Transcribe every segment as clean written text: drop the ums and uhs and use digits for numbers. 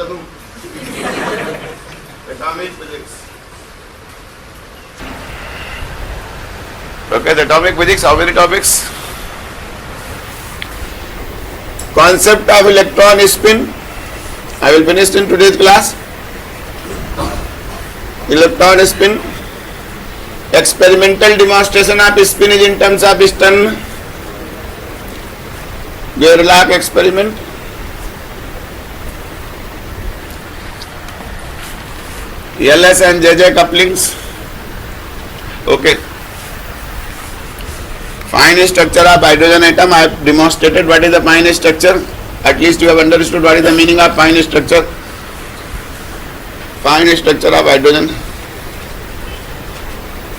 Atomic physics. Okay, the atomic physics, how many topics? Concept of electron spin. I will finish in today's class. Electron spin. Experimental demonstration of spin is in terms of Stern Gerlach experiment. LS and JJ couplings. Okay. Fine structure of hydrogen atom. I have demonstrated what is the fine structure. At least you have understood what is the meaning of fine structure. Fine structure of hydrogen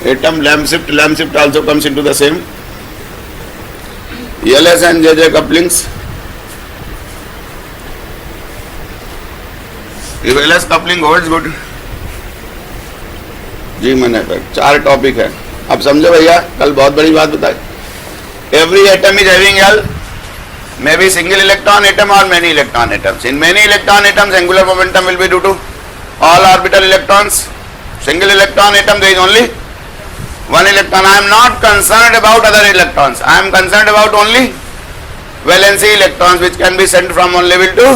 atom. Lamp shift also comes into the same. LS and JJ couplings. If LS coupling holds good. जी मैंने चार topic है, अब समझो भैया, कल बहुत बड़ी बात बताई. Every atom is having L, may be single electron atom और many electron atoms. In many electron atoms angular momentum will be due to all orbital electrons. Single electron atom there is only one electron. I am not concerned about other electrons. I am concerned about only valency electrons which can be sent from one level to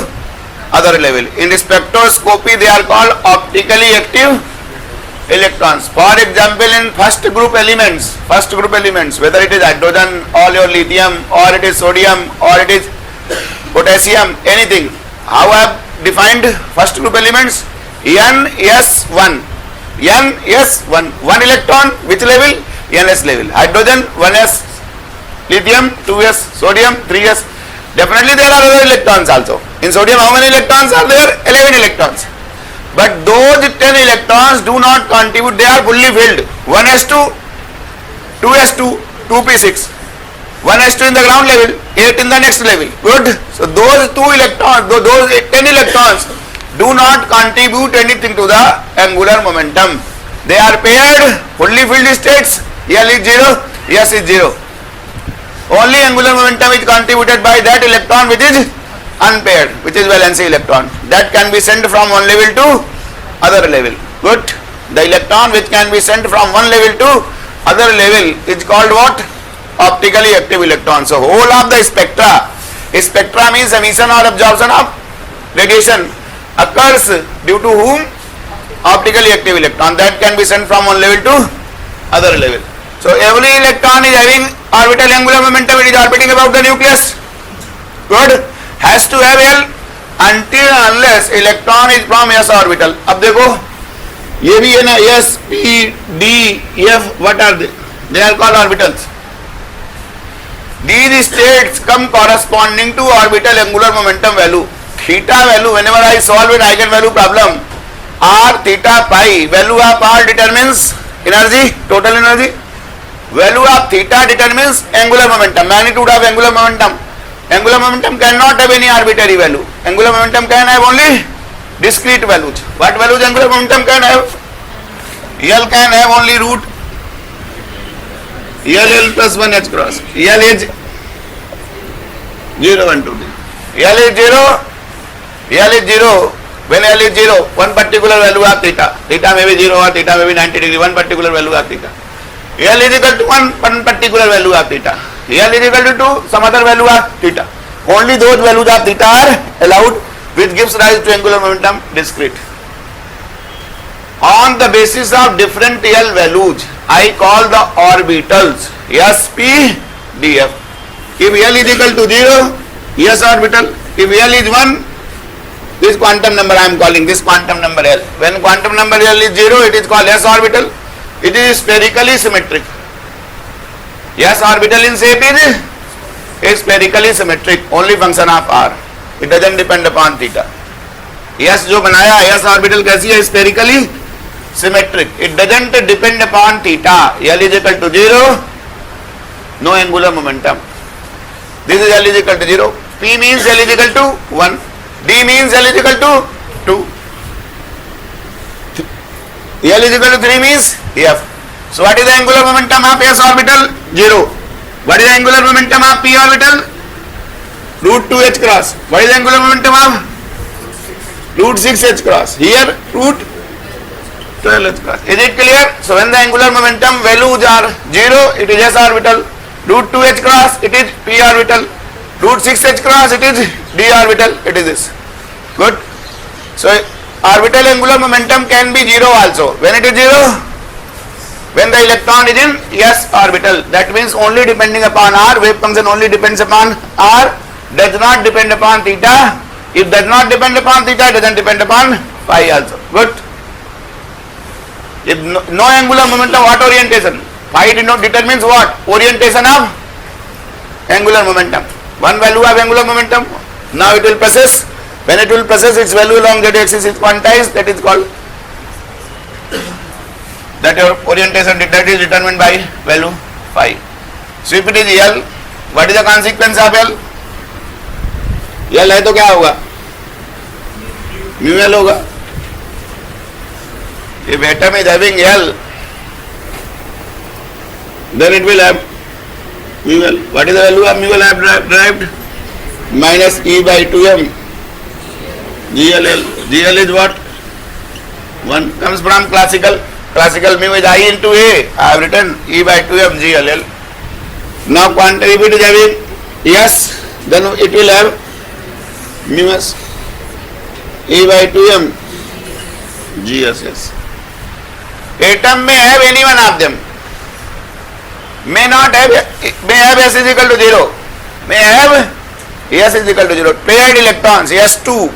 other level. In spectroscopy they are called optically active electrons. For example, in first group elements, whether it is hydrogen or your lithium or it is sodium or it is potassium, anything. How I have defined first group elements? NS1. NS1. One electron, which level? NS level. Hydrogen 1s, lithium 2s, sodium 3s. Definitely there are other electrons also. In sodium how many electrons are there? 11 electrons. But those 10 electrons do not contribute, they are fully filled. 1s2, 2s2, 2p6. 1s2 in the ground level, 8 in the next level. Good. So those 2 electrons, those 10 electrons do not contribute anything to the angular momentum. They are paired, fully filled states. L is 0, S is 0. Only angular momentum is contributed by that electron which is unpaired, which is valency electron. That can be sent from one level to other level. Good. The electron which can be sent from one level to other level is called what? Optically active electron. So whole of the spectra means emission or absorption of radiation occurs due to whom? Optically active electron. That can be sent from one level to other level. So every electron is having orbital angular momentum. It is orbiting about the nucleus. Good. Has to have L until unless electron is from S orbital. अब देखो ये भी है ना, S, P, D, F, what are they? They are called orbitals. These states come corresponding to orbital angular momentum value. Theta value, whenever I solve an eigenvalue problem, R, theta, pi, value of R determines energy, total energy. Value of theta determines angular momentum, magnitude of angular momentum. Angular momentum cannot have any arbitrary value. Angular momentum can have only discrete values. What values angular momentum can have? L can have only root L plus 1 h cross. L is 0, 1, 2, 3. L is 0. L is 0. When L is 0, one particular value of theta. Theta may be 0 or theta may be 90 degree. One particular value of theta. L is equal to one particular value of theta. L is equal to 2, some other value of theta. Only those values of theta are allowed which gives rise to angular momentum discrete. On the basis of different L values, I call the orbitals S, P, D, F. If L is equal to 0, S orbital. If L is 1, this quantum number I am calling this quantum number L. When quantum number L is 0, it is called S orbital. It is spherically symmetric. S orbital in shape is spherically symmetric, only function of R. It doesn't depend upon theta. S जो बनाया S orbital कैसी है? Spherically symmetric. It doesn't depend upon theta. L is equal to 0, no angular momentum. This is L is equal to 0. P means L is equal to 1. D means L is equal to 2. L is equal to 3 means F. So what is the angular momentum of S orbital? 0. What is the angular momentum of P orbital? Root 2 h cross. What is the angular momentum of root 6h cross. Here root 12h cross. Is it clear? So when the angular momentum values are 0, it is s orbital. Root 2h cross, it is p orbital. Root 6h cross, it is d orbital. It is this. Good. So orbital angular momentum can be 0 also. When it is 0? When the electron is in s orbital. That means only depending upon r, wave function only depends upon r, does not depend upon theta. If does not depend upon theta, doesn't depend upon phi also. Good. If no angular momentum, what orientation? Phi determines what? Orientation of angular momentum. One value of angular momentum. Now it will process. When it will process, its value along z axis is quantized. That is called, that your orientation, that is determined by value phi. So if it is L, what is the consequence of L? L है तो क्या होगा? Mu L होगा. If atom is having L, then it will have mu L. What is the value of mu L I have derived? Minus E by 2m GLL. GL is what? 1 comes from classical. Classical mu is I into A. I have written E by 2m GLL. Now quantum, if it is having S, then it will have mu S. E by 2m GSS. Atom may have any one of them. May not have, may have S is equal to 0. May have S is equal to 0. Paired electrons, S2,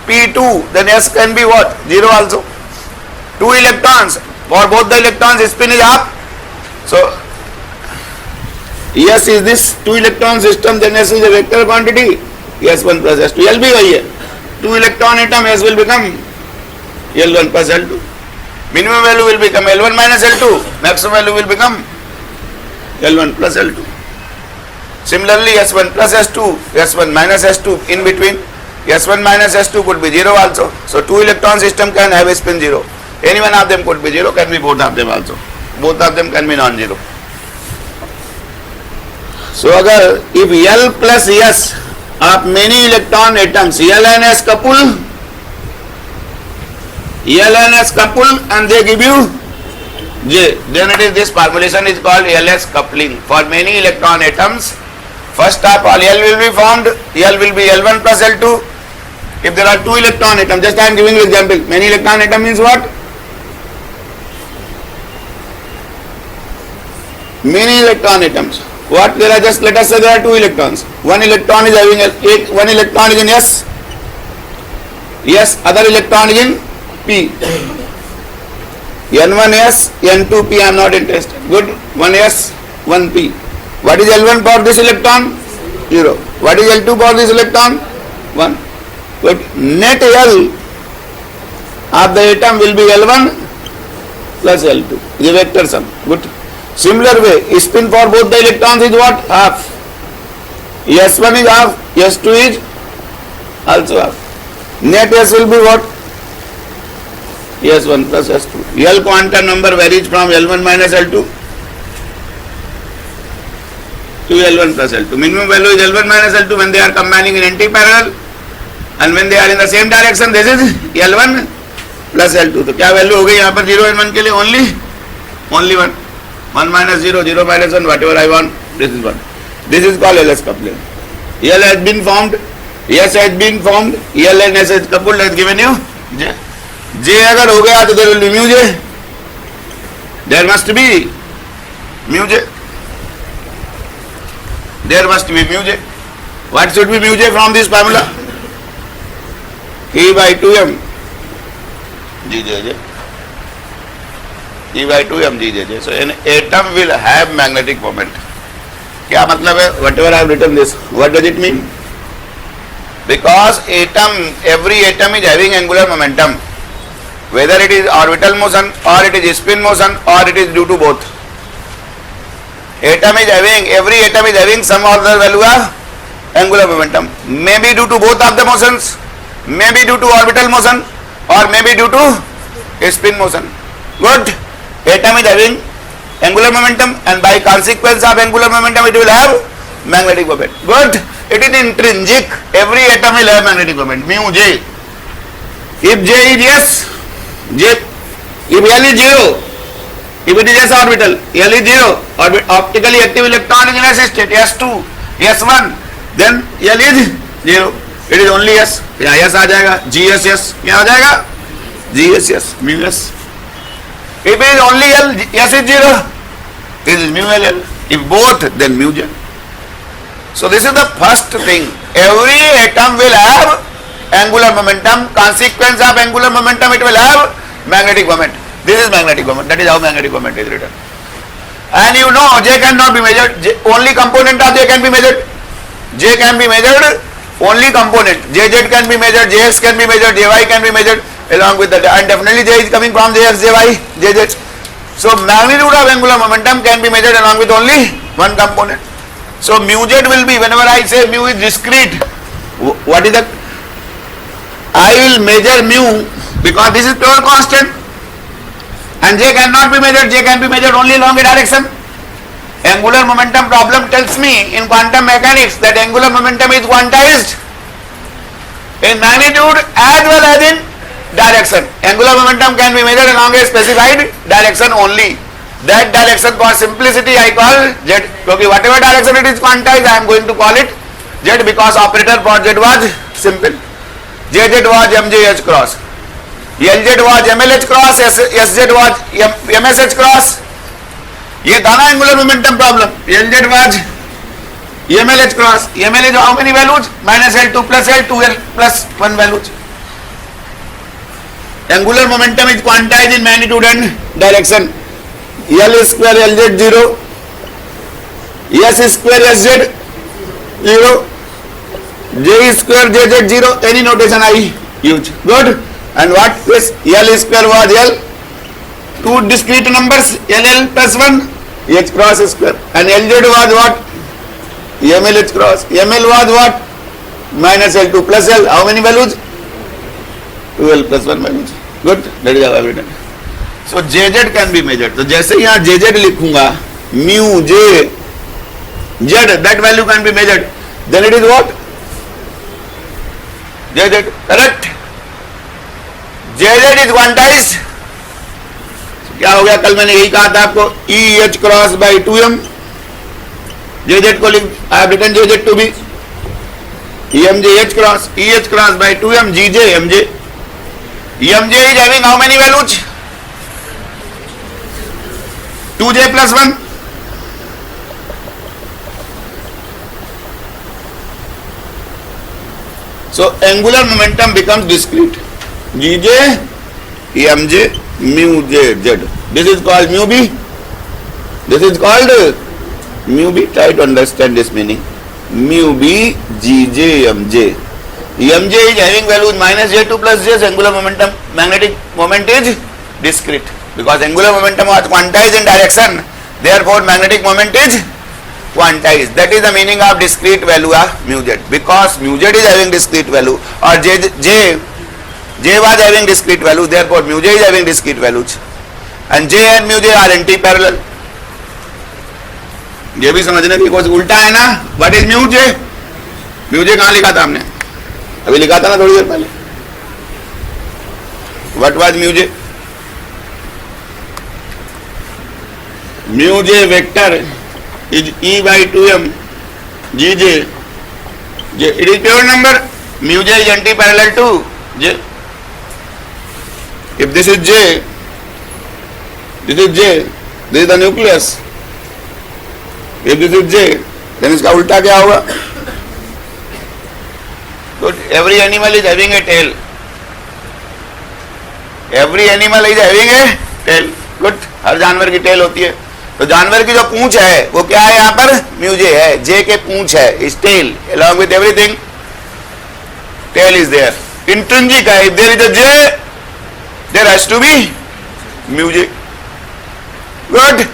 P2, then S can be what? 0 also. 2 electrons, for both the electrons spin is up. So, S is this 2 electron system, then S is a vector quantity. S1 plus S2. L भी वही है. 2 electron atom, S will become L1 plus L2. Minimum value will become L1 minus L2. Maximum value will become L1 plus L2. Similarly, S1 plus S2, S1 minus S2 in between. S1 minus S2 could be 0 also. So 2 electron system can have a spin 0. Any one of them could be 0, can be both of them also. Both of them can be non-zero. So अगर if L plus S of many electron atoms, L and S couple, L and S couple and they give you J, then it is, this formulation is called LS coupling. For many electron atoms, first of all L will be formed, L will be L1 plus L2. If there are 2 electron atoms, just I am giving you example. Many electron atom means what? Many electron atoms. What? There are just, let us say there are 2 electrons. One electron is having one electron is in S. Yes, other electron is in P. N1S, N2P, I am not interested. Good. 1S, 1P. What is L1 for this electron? 0. What is L2 for this electron? 1. Good. Net L of the atom will be L1 plus L2. The vector sum. Good. Similar way, spin for both the electrons is what? Half. S1 is half, S2 is also half. Net S will be what? S1 plus S2. L quantum number varies from L1 minus L2 to L1 plus L2. Minimum value is L1 minus L2 when they are combining in anti-parallel, and when they are in the same direction, this is L1 plus L2. तो क्या value हो गई यहाँ पर 0 and 1 के लिए? only 1. 1 minus 0, 0 minus 1, whatever I want, this is 1. This is called LS coupling. L has been formed, S has been formed, L and S has coupled, has given you J. J अगर हो गया तो there will be mu J. There must be mu J. There must be mu J. What should be mu J from this formula? E by 2m GJJ. E by 2m GJJ. So an atom will have magnetic moment. क्या मतलब है? Whatever I have written this, what does it mean? Because atom, every atom is having angular momentum. Whether it is orbital motion or it is spin motion or it is due to both. Every atom is having some other value of angular momentum. Maybe due to both of the motions, maybe due to orbital motion or maybe due to spin motion. Good. Atom is having angular momentum and by consequence of angular momentum it will have magnetic moment. Good. It is intrinsic. Every atom will have magnetic moment. Mu J. If J is yes, if L is 0, if it is s orbital, L is 0, optically active electron is in s state, s2, s1, then L is 0, it is only s, यहाँ s आ जाएगा, GSS क्या आ जाएगा, GSS, mu s. If it is only L, s is 0, it is mu L. If both, then mu J. So this is the first thing. Every atom will have angular momentum. Consequence of angular momentum, it will have magnetic moment. This is magnetic moment. That is how magnetic moment is written. And you know, J cannot be measured. Only component of J can be measured. J can be measured. Only component. JZ can be measured. JX can be measured. JY can be measured. Along with that, and definitely J is coming from JX, JY, JZ. So magnitude of angular momentum can be measured along with only one component. So mu Z will be, whenever I say mu is discrete, what is that? I will measure mu because this is pure constant, and J cannot be measured. J can be measured only along a direction. Angular momentum problem tells me in quantum mechanics that angular momentum is quantized in magnitude as well as in direction. Angular momentum can be measured along a specified direction only. That direction, for simplicity, I call Z. Because whatever direction it is quantized, I am going to call it Z because operator for Z was simple. JZ was MJH cross, LZ was MLH cross, SZ was MSH cross. ये था ना angular momentum problem. LZ was MLH cross. ML is how many values? -L2 plus L, 2L plus 1 values. Angular momentum is quantized in magnitude and direction. L square LZ 0, S square SZ 0, J square JZ 0. Any notation I use. Good. And what is L square was L? Two discrete numbers, LL plus 1, H cross square. And LZ was what? MLH cross. ML was what? -L2 plus L. How many values? 2L plus 1 values. Good. That is how I have written. So JZ can be measured. तो जैसे यहाँ JZ लिखूंगा, mu J Z, that value can be measured. Then it is what? JZ. Correct. JZ is quantized. क्या हो गया? कल मैंने यही कहा था आपको, EH cross by 2M. JZ को लिख, I have written JZ to be EMJ H cross, EH cross by 2M, GJ MJ. EMJ is having how many values? 2J plus 1. So angular momentum becomes discrete. GJ, EMJ, mu J, Z. This is called mu B. This is called mu B. Try to understand this meaning. Mu B, GJ, MJ. EMJ is having values -J2 plus J. Angular momentum, magnetic moment is discrete. Because angular momentum was quantized in direction, therefore magnetic moment is quantized. That is the meaning of discrete value of mu Z. Because mu Z is having discrete value, or J was having discrete value, therefore mu J is having discrete values. And J and mu J are anti-parallel. ये भी समझने की कोशिश, उल्टा है ना. What is mu J? mu J कहाँ लिखा था हमने? अभी लिखा था ना थोड़ी देर पहले. What was mu J? Mu J vector is E by 2M GJ. It is pure number. Mu J is anti-parallel to J. If this is J, this is J, this is the nucleus. If this is J, then इसका उल्टा क्या होगा? So every animal is having a tail. Every animal is having a tail. Good. हर जानवर की tell होती है. तो जानवर की जो पूंछ है वो क्या है? यहाँ पर mu J है. J के पूंछ है. Is tail. Along with everything, tail is there. Intrinsic है. If there is a J, there has to be mu J. Good.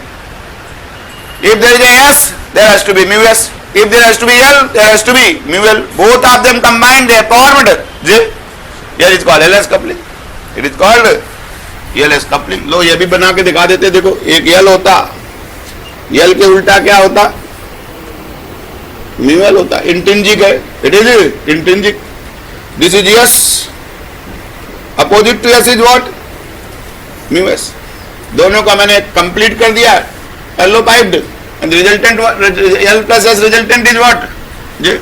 If there is a S, there has to be mu S. If there has to be L, there has to be mu L. Both of them combined, they formed J. Here it is called LS coupling. It is called LS coupling. लो ये भी बना के दिखा देते. देखो एक L होता, L के उल्टा क्या होता? mu L होता. Intrinsic है. It is intrinsic. This is S. Opposite to S is what? Mu S. दोनों का मैंने कंप्लीट कर दिया, एलो पाइप्ड, and resultant L plus S resultant is what? J.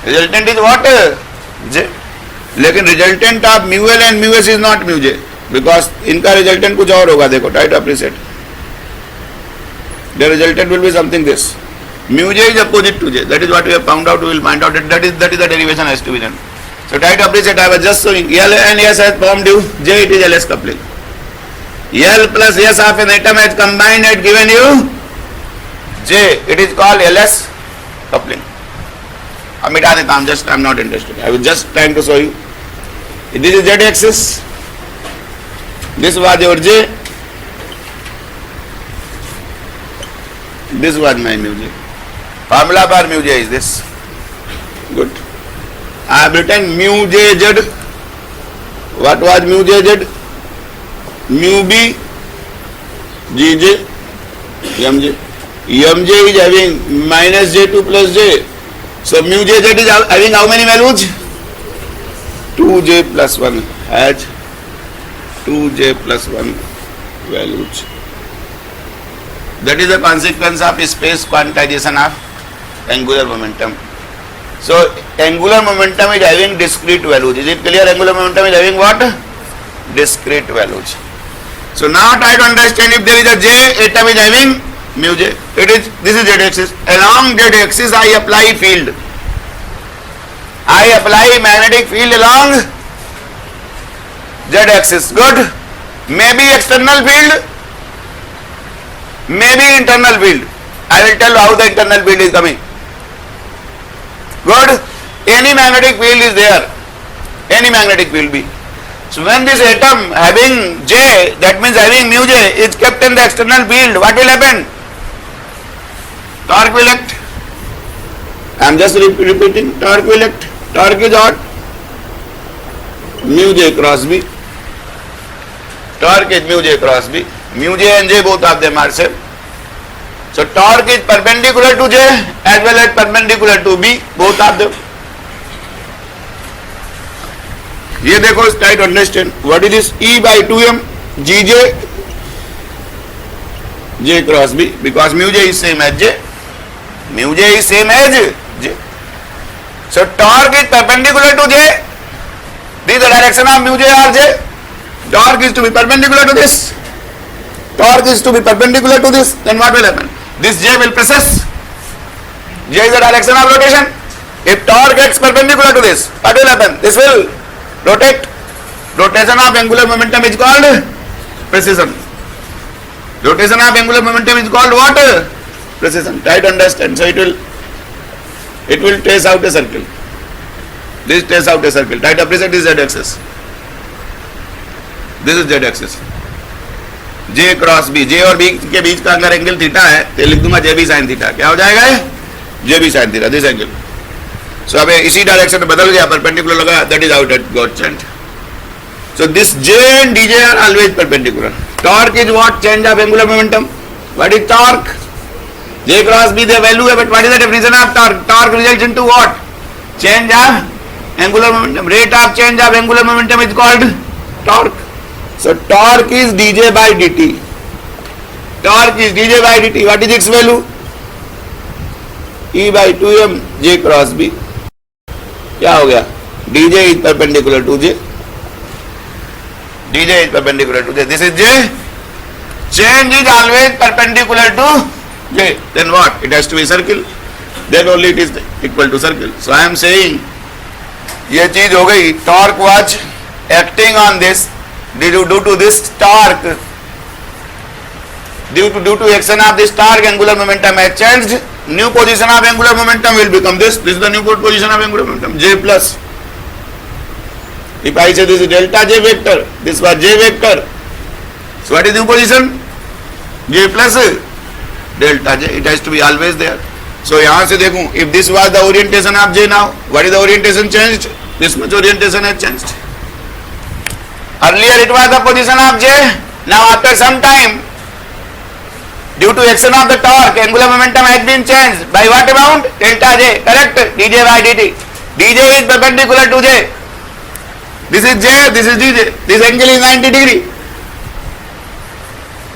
Resultant is what? J. लेकिन resultant of mu L and mu S is not mu J, because इनका resultant कुछ और होगा। देखो, try to appreciate the resultant will be something this. Mu j is opposite to j. That is what we have found out. We will find out that is the derivation has to be done. So try to appreciate. I was just showing L and S has formed you J. It is LS coupling. L plus S of an atom has combined and given you J. It is called LS coupling. अब मिटा देता हूँ. Just I am not interested. I was just trying to show you. This is Z axis. This was your J. This was my mu j. Formula for mu j is this. Good. I have written mu j z. What was mu j z? Mu b g j m j. M j is having minus j2 plus j. So mu j z is having how many values? 2j plus 1 has 2j plus 1 values. That is the consequence of space quantization of angular momentum. So angular momentum is having discrete values. Is it clear? Angular momentum is having what? Discrete values. So now try to understand, if there is a j, atom is having mu j. This is z axis. Along z axis I apply field. I apply magnetic field along z axis. Good. Maybe external field, maybe internal field. I will tell how the internal field is coming. Good. Any magnetic field is there. Any magnetic field be. So when this atom having J, that means having mu J, is kept in the external field, what will happen? Torque will act. I am just repeating. Torque will act. Torque is what? Mu J cross B. Torque is mu J cross B. Mu J and J, both of them are same. So torque is perpendicular to J as well as perpendicular to B, both of them. ये देखो, try to understand what is this E by 2m Gj J cross B, because mu J is same as J. Mu J is same as J. So torque is perpendicular to J. This is the direction of mu J or J. Torque is to be perpendicular to this. Torque is to be perpendicular to this. Then what will happen? This J will precess. J is the direction of rotation. If torque gets perpendicular to this, what will happen? This will rotate. Rotation of angular momentum is called precision. Rotation of angular momentum is called what? Precision. Try to understand. So it will trace out a circle. This trace out a circle. Try to appreciate this Z axis. This is Z axis. J cross B, J और B के बीच का अगर angle theta है तो लिख दूंगा J B sine theta. क्या हो जाएगा? J B sine theta, this angle. So अब इसी डायरेक्शन में बदल गया, परपेंडिकुलर लगा, that is out at got change. सो this J and DJ are always perpendicular. Torque is what? Change of angular momentum. What is torque? J cross B the value है, but what is the definition of torque? Torque results into what? Change of angular momentum. Rate of change of angular momentum is called torque. So torque is dj by dt. Torque is dj by dt. What is its value? E by 2m J cross B. क्या हो गया? dj is perpendicular to J. dj is perpendicular to J. This is J. Change is always perpendicular to J. Then what? It has to be circle. Then only it is equal to circle. So I am saying ये चीज हो गई. Torque was acting on this. Due to this torque, due to action of this torque, angular momentum has changed. New position of angular momentum will become this. This is the new position of angular momentum, J plus. If I say this is delta J vector, this was J vector. So what is new position? J plus delta J. It has to be always there. So यहाँ से देखूं, if this was the orientation of J now, what is the orientation changed? This much orientation has changed. Earlier it was the position of J. Now after some time, due to action of the torque, angular momentum has been changed. By what amount? Delta J. Correct? dj by dt. dj is perpendicular to J. This is J, this is DJ. This angle is 90 degree.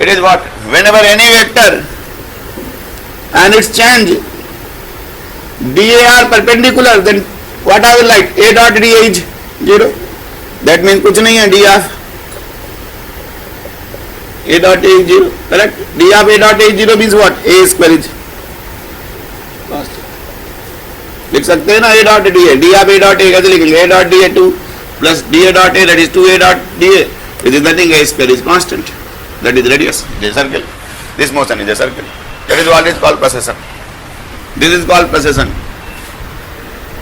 It is what? Whenever any vector and its change dA are perpendicular, then what I will write? A dot dA is 0. That means कुछ नहीं है d of A dot A is 0. Correct? d of A dot A is 0 means what? A square is लिख सकते हैं ना A dot dA. d of A dot A कैसे लिखेंगे? A dot dA 2 plus dA dot A, that is 2A dot dA. It is nothing. A square is constant. That is radius. It is a circle. This motion is a circle. That is what is called precession. This is called precession.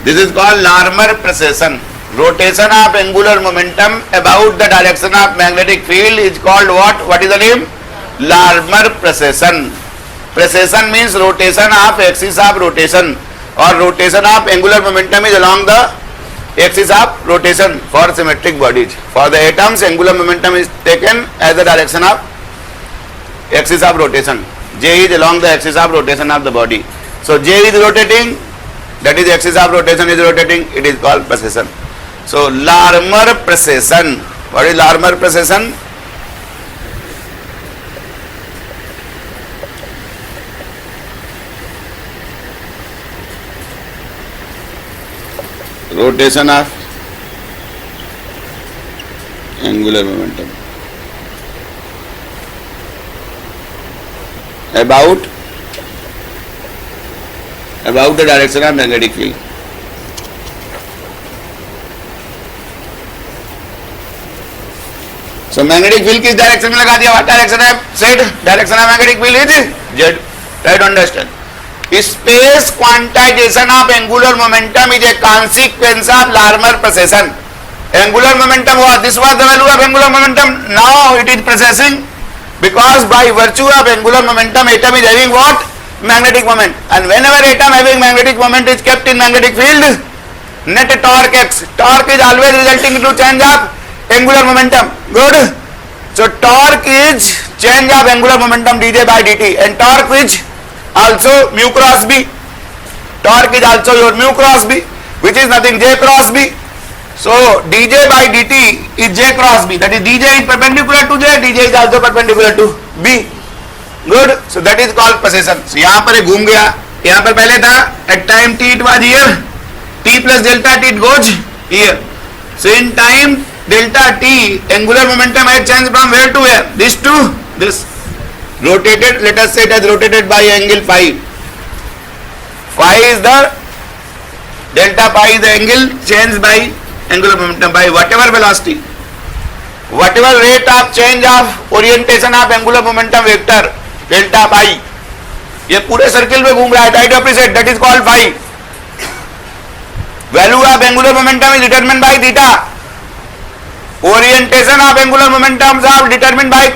This is called Larmor precession. Rotation of angular momentum about the direction of magnetic field is called what? What is the name? Larmor precession. Precession means rotation of axis of rotation, or rotation of angular momentum is along the axis of rotation for symmetric bodies. For the atoms, angular momentum is taken as the direction of axis of rotation. J is along the axis of rotation of the body. So J is rotating, that is axis of rotation is rotating, it is called precession. So Larmor precession. What is Larmor precession? Rotation of angular momentum about the direction of magnetic field. So magnetic field किस direction में लगा दिया? What direction है? Said direction of magnetic field is Z. Try to understand. Space quantization of angular momentum is a consequence of Larmor precession. Angular momentum was, this was the value of angular momentum. Now it is precessing, because by virtue of angular momentum, atom is having what? Magnetic moment. And whenever atom having magnetic moment is kept in magnetic field, net torque x. Torque is always resulting into change of angular momentum. Good. So torque is change of angular momentum dJ by dt, and torque is also mu cross b. Torque is also your mu cross b, which is nothing, J cross b. So dJ by dt is J cross b. That is dJ is perpendicular to J, dJ is also perpendicular to b. Good. So that is called precession. So यहाँ पर घूम गया, यहाँ पर पहले था at time t it was here, t plus delta t it goes here. So in time delta t, angular momentum has changed from where to where? This to this. Rotated, let us say it has rotated by angle phi. Phi is the, delta pi is the angle changed by angular momentum by whatever velocity. Whatever rate of change of orientation of angular momentum vector, delta pi. ये पूरे circle में घूम रहा है, tight opposite, that is called phi. Value of angular momentum is determined by theta. Orientation of angular momentum are determined by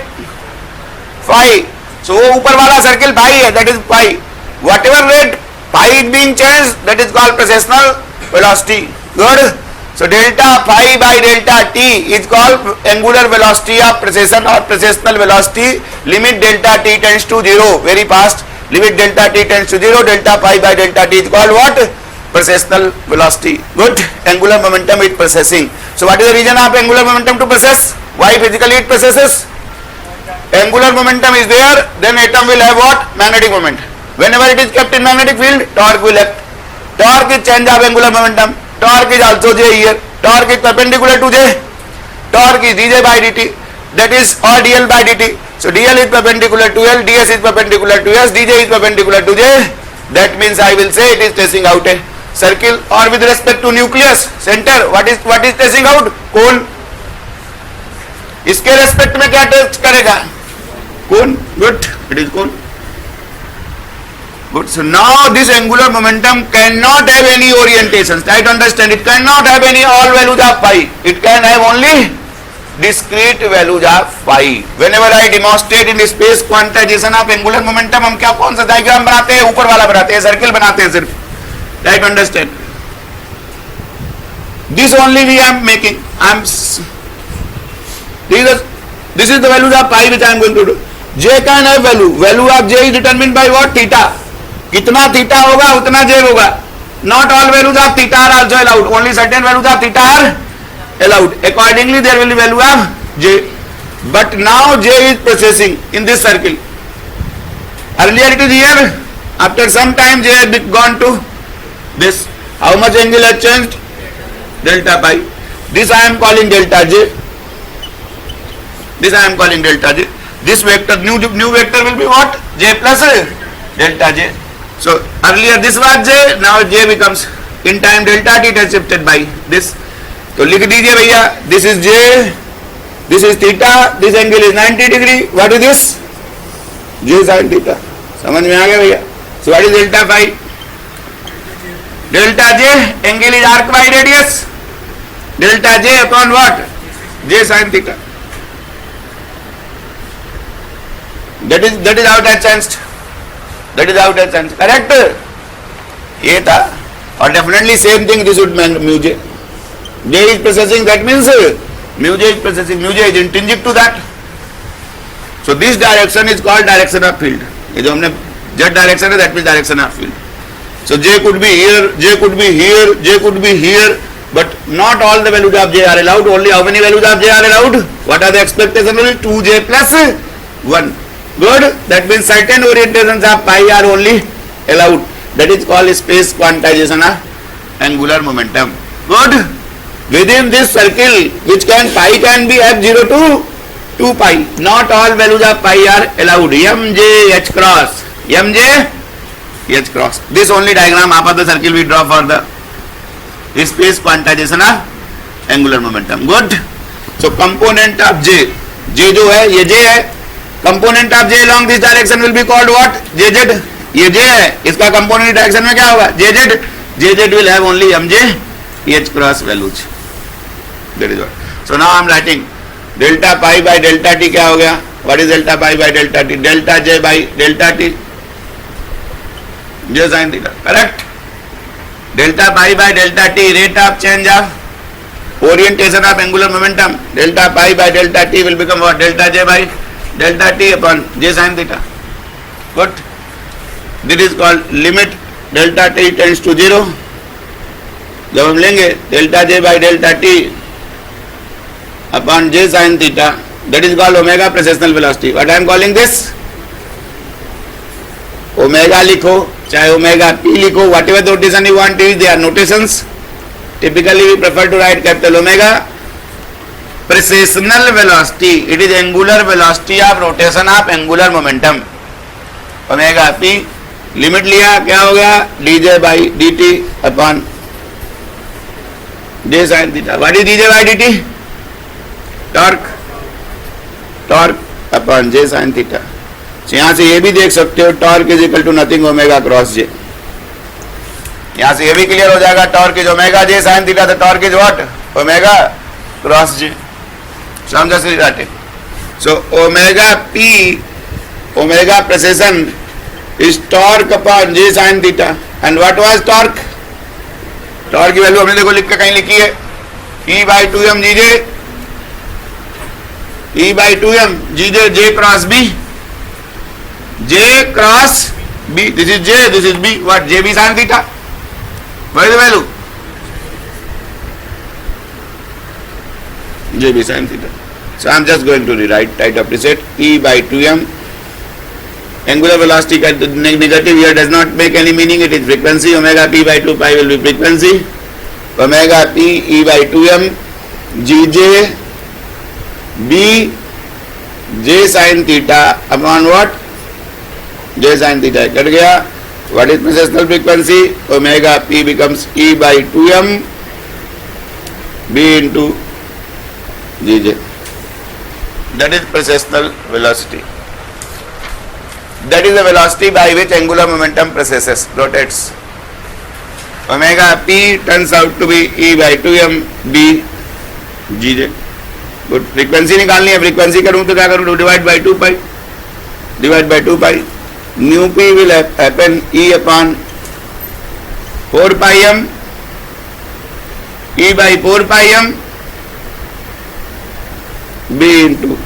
phi. So वो ऊपर वाला circle phi है, that is phi. Whatever rate phi is being changed, that is called precessional velocity. Good. So delta phi by delta t is called angular velocity of precession or precessional velocity. Limit delta t tends to 0, very fast. Limit delta t tends to 0, delta phi by delta t is called what? Precessional velocity. Good. Angular momentum is precessing. So what is the reason of angular momentum to precess? Why physically it precesses? Angular momentum is there, then atom will have what? Magnetic moment. Whenever it is kept in magnetic field, torque will act. Torque is change of angular momentum. Torque is also J here. Torque is perpendicular to J. Torque is dJ by dt. That is or dl by dt. So dl is perpendicular to L, ds is perpendicular to S, dj is perpendicular to J. That means I will say it is tracing out a circle. Or with respect to nucleus center, what is tracing out? Cone. इसके respect में क्या test करेगा? Cone. Good. It is cone. Good. So now this angular momentum cannot have any orientations. Try to understand. It cannot have any all values of phi. It can have only discrete values of phi. Whenever I demonstrate in space quantization of angular momentum, हम क्या कौन सा diagram बनाते हैं? ऊपर वाला बनाते हैं, सर्किल बनाते हैं सिर्फ. Try to understand. This only we are making. This is the value of phi which I am going to do. J can have value. Value of J is determined by what? Theta. कितना theta होगा उतना J होगा. Not all values of theta are also allowed. Only certain values of theta are allowed. Accordingly, there will be value of J. But now J is processing in this circle. Earlier it is here. After some time J has gone to this. How much angle has changed? Delta pi. This I am calling delta J. This I am calling delta J. This vector, new vector will be what? J plus delta J. So earlier this was J, now J becomes, in time delta T, it has shifted by this. तो लिख दीजिए भैया, this is J, this is theta, this angle is 90 degree. What is this? J sin theta. समझ में आ गया भैया? So what is delta phi? Delta J, angle is arc by radius. Delta J upon what? J sin theta. That is how it has changed. That is how it has changed. Correct? ये था. और definitely same thing this would mean mu J. J is processing, that means mu J is processing, mu J is intrinsic to that. So this direction is called direction of field. ये जो हमने Z direction है, that means direction of field. So J could be here, J could be here, J could be here, but not all the values of J are allowed. Only how many values of J are allowed? What are the expectation values? 2J plus 1. Good. That means certain orientations of pi are only allowed. That is called space quantization of angular momentum. Good. Within this circle, which pi can be f0 to 2 pi. Not all values of pi are allowed. Mj h cross. Mj h cross. This only diagram of the circle we draw for the space quantization of angular momentum. Good. So component of J. J जो है ये J है. Component of J along this direction will be called what? Jz. ये J है. इसका component direction में क्या होगा? Jz. Jz will have only Mj h cross values. That is what. So now I am writing delta pi by delta t क्या हो गया? What is delta pi by delta t? Delta J by delta t. J sin theta. Correct? Delta pi by delta t, rate of change of orientation of angular momentum. Delta pi by delta t will become what? Delta J by delta t upon J sin theta. Good. This is called limit delta t tends to 0. जब हम लेंगे delta J by delta t upon J sin theta, that is called omega precessional velocity. What I am calling this? Omega लिखो, चाहे omega p लिखो, whatever the notation you want to use, they are notations. Typically we prefer to write capital omega. Precessional velocity, it is angular velocity of rotation of angular momentum. Omega p, limit लिया, क्या हो गया? dj by dt upon j sin theta. What is dj by dt? Torque. Torque upon j sin theta. So यहाँ से ये भी देख सकते हो, torque is equal to nothing omega cross j. यहाँ से ये भी क्लियर हो जाएगा, torque is omega j sin theta, the torque is what? Omega cross j. So I'm just rewriting. So omega p, omega precession is torque upon j sin theta. And what was torque? Torque की value हमने देखो लिख के कहीं लिखी है, E by 2m gj, E by 2m gj j cross b, j cross b. This is j, this is b. What? J b sin theta. What is the value? J b sin theta. So I am just going to rewrite, try to appreciate E by 2m. Angular velocity negative here does not make any meaning. It is frequency. Omega p by 2 pi will be frequency. Omega p E by 2m gj b j sin theta upon what? J sin theta. Cut गया. What is precessional frequency? Omega p becomes E by 2m b into gj. That is precessional velocity. That is the velocity by which angular momentum precesses, rotates. Omega p turns out to be E by 2m b gj. Good. Frequency निकालनी है. Frequency करूँ तो क्या करूँ? Divide by 2 pi. Divide by 2 pi. Mu p will happen E upon 4 pi m. E by 4 pi m b into.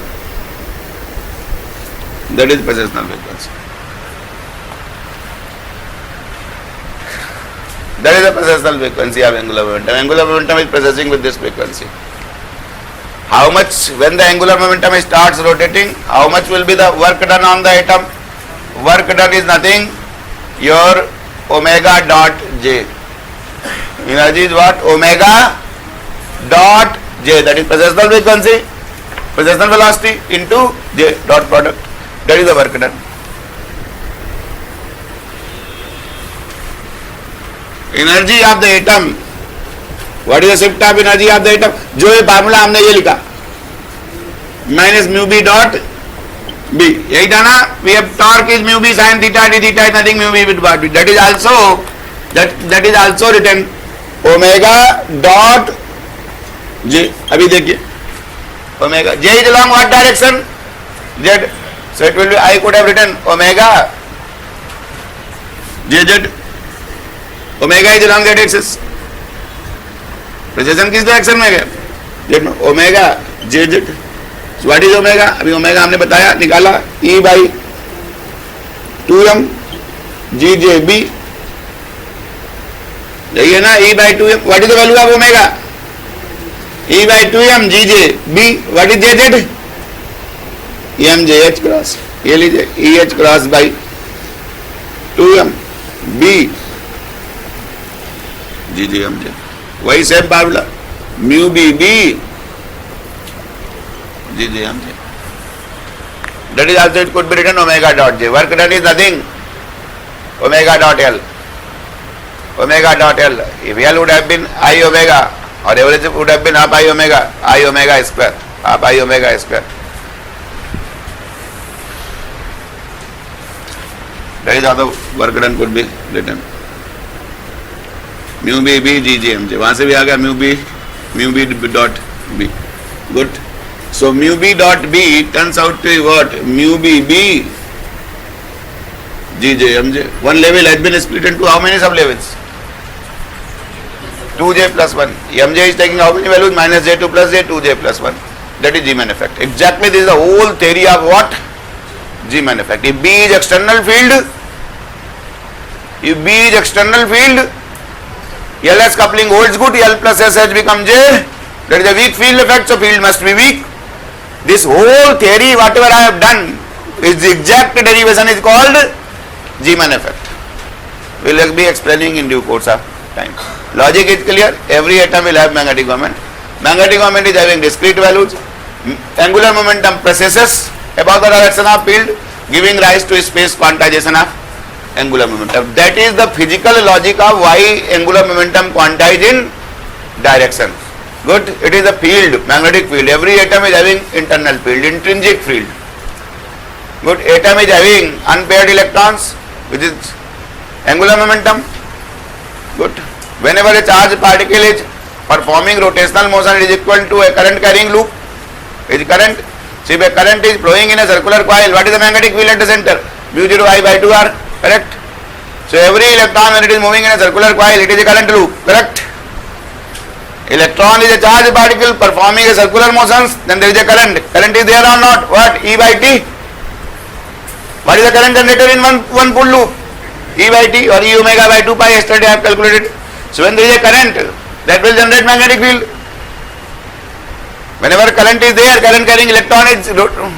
That is precessional frequency. That is the precessional frequency of angular momentum. Angular momentum is precessing with this frequency. how much, when the angular momentum starts rotating, how much will be the work done on the atom? Work done is nothing, your omega dot j. Energy is what? Omega dot j, that is precessional frequency, precessional velocity into j dot product. That is the work done. Energy of the atom. What is the shift of energy of the atom? जो ये formula हमने ये लिखा, minus mu B dot B, यही था ना. We have torque is mu B sine theta, D theta is nothing mu B dot B. That is also written omega dot J. अभी देखिए omega J is along what direction? Z. So it will be, I could have written omega J Z. Omega is along that axis. Precession किस direction में गया? Z. Omega J Z. What is omega? अभी omega हमने बताया, निकाला, ई by 2m G J B. यही है ना, E by 2m. What is the value of omega? E by 2m G J B. What is J Z? M J H cross. ये लीजिए, E H cross by 2m B G J M J. वही same formula, mu B B G G M J. That is also, it could be written omega dot j. Work done is nothing, omega dot L. Omega dot L. If L would have been I omega, or everything would have been half I omega square, half I omega square. That is how the work done could be written. Mu B B G G M J. वहां से भी आ गया mu B dot B. Good. So mu B dot B turns out to what? Mu B B G J M J. One level has been split into how many sub levels? 2j plus 1. mj is taking how many values? Minus j2 plus j, 2j plus 1. That is G-man effect. Exactly, this is the whole theory of what? G-man effect. If B is external field, Ls coupling holds good, L plus S has become J. That is a weak field effect, so field must be weak. This whole theory, whatever I have done, its exact derivation is called G-man effect. We will be explaining in due course of time. Logic is clear. Every atom will have magnetic moment. Magnetic moment is having discrete values. Angular momentum precesses about the direction of field, giving rise to space quantization of angular momentum. That is the physical logic of why angular momentum quantized in direction. Good. It is a field, magnetic field. Every atom is having internal field, intrinsic field. Good. Atom is having unpaired electrons, which is angular momentum. Good. Whenever a charged particle is performing rotational motion, it is equal to a current carrying loop. Is current. See, if a current is flowing in a circular coil, what is the magnetic field at the center? Mu 0 I by 2 R. Correct. So every electron, when it is moving in a circular coil, it is a current loop. Correct. Electron is a charged particle performing a circular motions, then there is a current. Current is there or not? What? E by T. What is the current generator in one full loop? E by T or E omega by 2 pi. Yesterday I have calculated. So when there is a current, that will generate magnetic field. Whenever current is there, current carrying electron is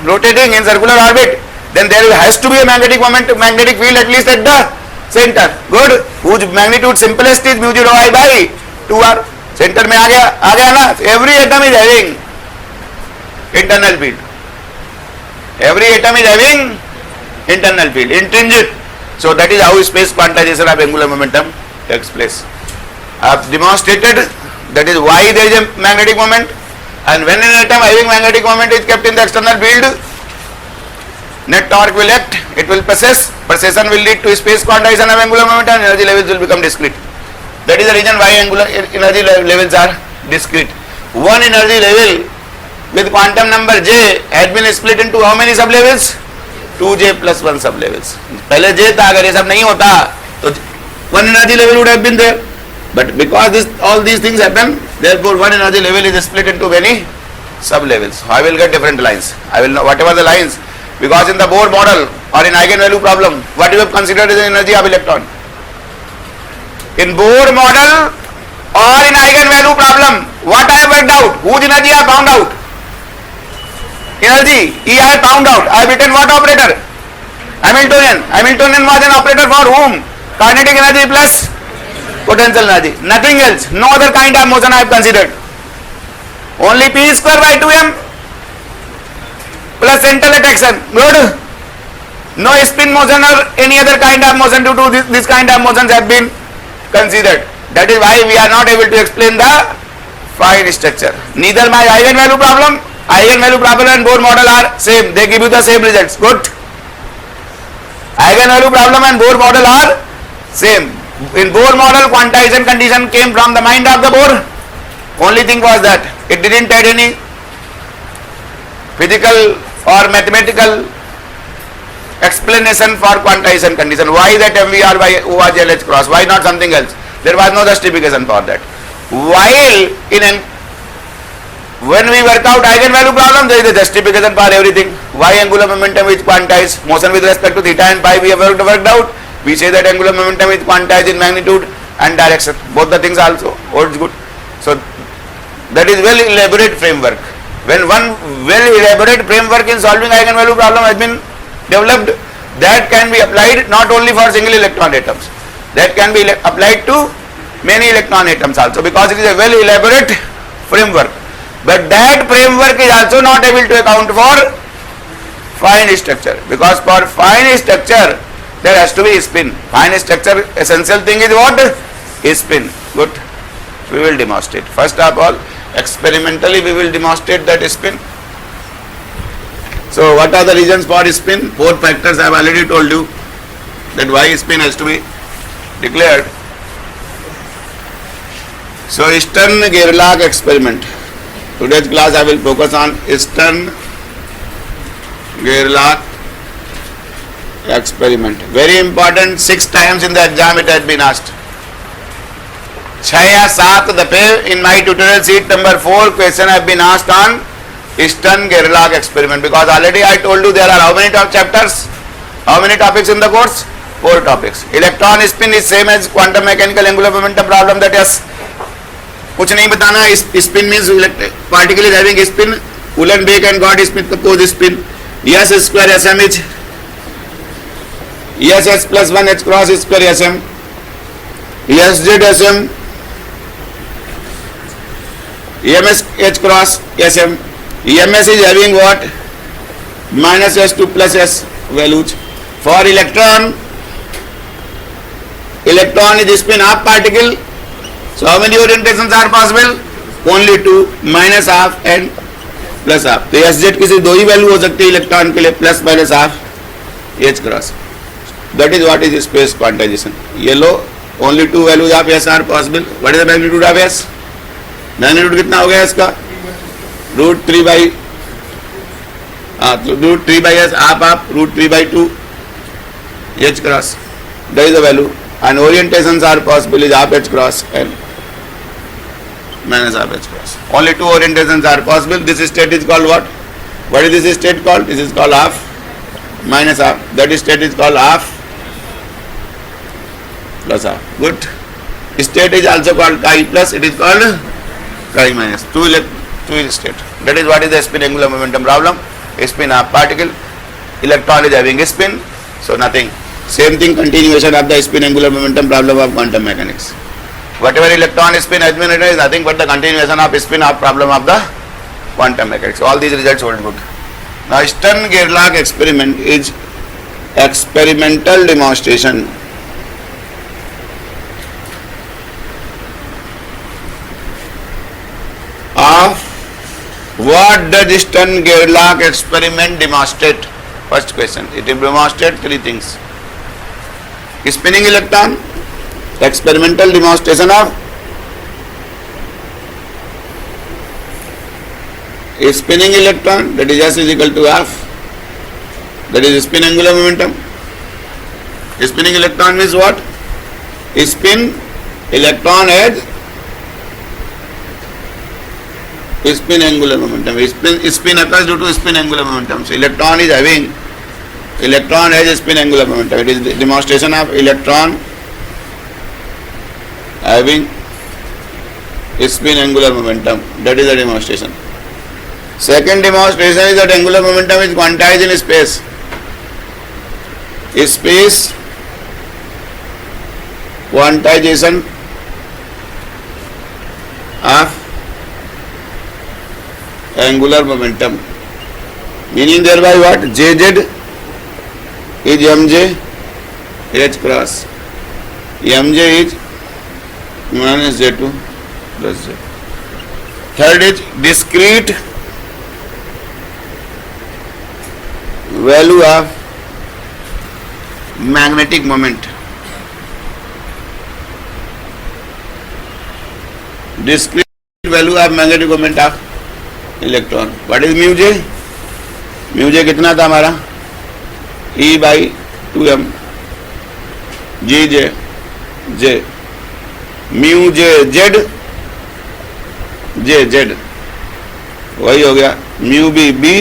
rotating in circular orbit, then there has to be a magnetic moment, magnetic field at least at the center. Good. Whose magnitude simplest is mu 0 I by 2r. Center में आ गया ना. Every atom is having internal field. Every atom is having internal field, intrinsic. So that is how space quantization of angular momentum takes place. I have demonstrated that is why there is a magnetic moment, and when an atom having magnetic moment is kept in the external field, net torque will act, it will precess, precession will lead to space quantization of angular momentum, and energy levels will become discrete. That is the reason why angular energy levels are discrete. One energy level with quantum number j has been split into how many sublevels? 2j plus 1 sublevels. पहले j था, अगर ये सब नहीं होता तो one energy level would have been there. But because all these things happen, therefore one energy level is split into many sublevels. I will get different lines. I will know whatever the lines, because in the Bohr model or in eigenvalue problem, what you have considered is the energy of electron. In Bohr model or in eigenvalue problem, what I have worked out, whose energy I found out? energy. E I found out. I have written what operator? Hamiltonian. Hamiltonian was an operator for whom? Kinetic energy plus potential energy. Nothing else. No other kind of motion I have considered. Only P square by 2m plus central attraction. Good. No spin motion or any other kind of motion due to this kind of motions have been considered. That is why we are not able to explain the fine structure. Neither my eigenvalue problem and Bohr model are same. They give you the same results. Good. Eigenvalue problem and Bohr model are same. In Bohr model, quantization condition came from the mind of the Bohr. Only thing was that it didn't add any physical or mathematical explanation for quantization condition. Why that MVR by ORGL H cross? Why not something else? There was no justification for that. While when we work out eigenvalue problem, there is a justification for everything. Why angular momentum is quantized? Motion with respect to theta and phi we have worked out. We say that angular momentum is quantized in magnitude and direction. Both the things also holds good. So that is well elaborate framework. When one well elaborate framework in solving eigenvalue problem has been developed, that can be applied not only for single electron atoms, that can be applied to many electron atoms also, because it is a well elaborate framework. But that framework is also not able to account for fine structure, because for fine structure there has to be spin. Fine structure essential thing is what? Spin. Good. We will demonstrate. First of all, experimentally we will demonstrate that spin. So what are the reasons for spin? 4 factors I have already told you, that why spin has to be declared. So Stern-Gerlach experiment. Today's class I will focus on Stern-Gerlach experiment. Very important, 6 times in the exam it has been asked. 6 या 7 दफे in my tutorial sheet number 4 question have been asked on Stern-Gerlach experiment, because already I told you there are how many chapters, how many topics in the course? 4 topics. Electron spin is same as quantum mechanical angular momentum problem, that yes, कुछ नहीं बताना. Spin means particle is having spin. Uhlenbeck and Gauss-Smith propose spin. S square Sm is S plus 1 H cross square Sm. Sz Sm EMS H cross Sm. EMS is having what? Minus S2 plus S values. For electron is spin half particle. So how many orientations are possible? Only 2, minus half and plus half. तो Sz किसी 2 ही value हो सकती है electron के लिए, plus minus half H cross. That is what is space quantization. Yellow, only 2 values of S are possible. What is the magnitude of S? Magnitude कितना हो गया इसका? √3 by S half √3/2 H cross. That is the value. And orientations are possible is half H cross and minus half H cross. Only 2 orientations are possible. This state is called what? What is this state called? This is called half minus half. That state is called half plus half. Good. State is also called chi plus. It is called chi minus. Two state. That is what is the spin angular momentum problem. Spin half particle. Electron is having a spin. So nothing. Same thing, continuation of the spin angular momentum problem of quantum mechanics. Whatever electron spin has been written is nothing but the continuation of spin of problem of the quantum mechanics. All these results hold good. Now Stern-Gerlach experiment is experimental demonstration of what does Stern-Gerlach experiment demonstrate? First question. It will demonstrate 3 things. Spinning electron, experimental demonstration of a spinning electron, that is S is equal to half, that is spin angular momentum. Spinning electron means what? Spin electron has spin angular momentum. Spin occurs due to spin angular momentum. So electron has a spin angular momentum. It is the demonstration of electron having a spin angular momentum. That is the demonstration. Second demonstration is that angular momentum is quantized in space. Space quantization of angular momentum, meaning thereby what? Jz is mj h cross, mj is minus j2 plus j. Third is discrete value of magnetic moment. Discrete value of magnetic moment of electron. What is mu J? Mu J कितना था हमारा? E by 2m G J J mu J Z J Z वही हो गया mu B B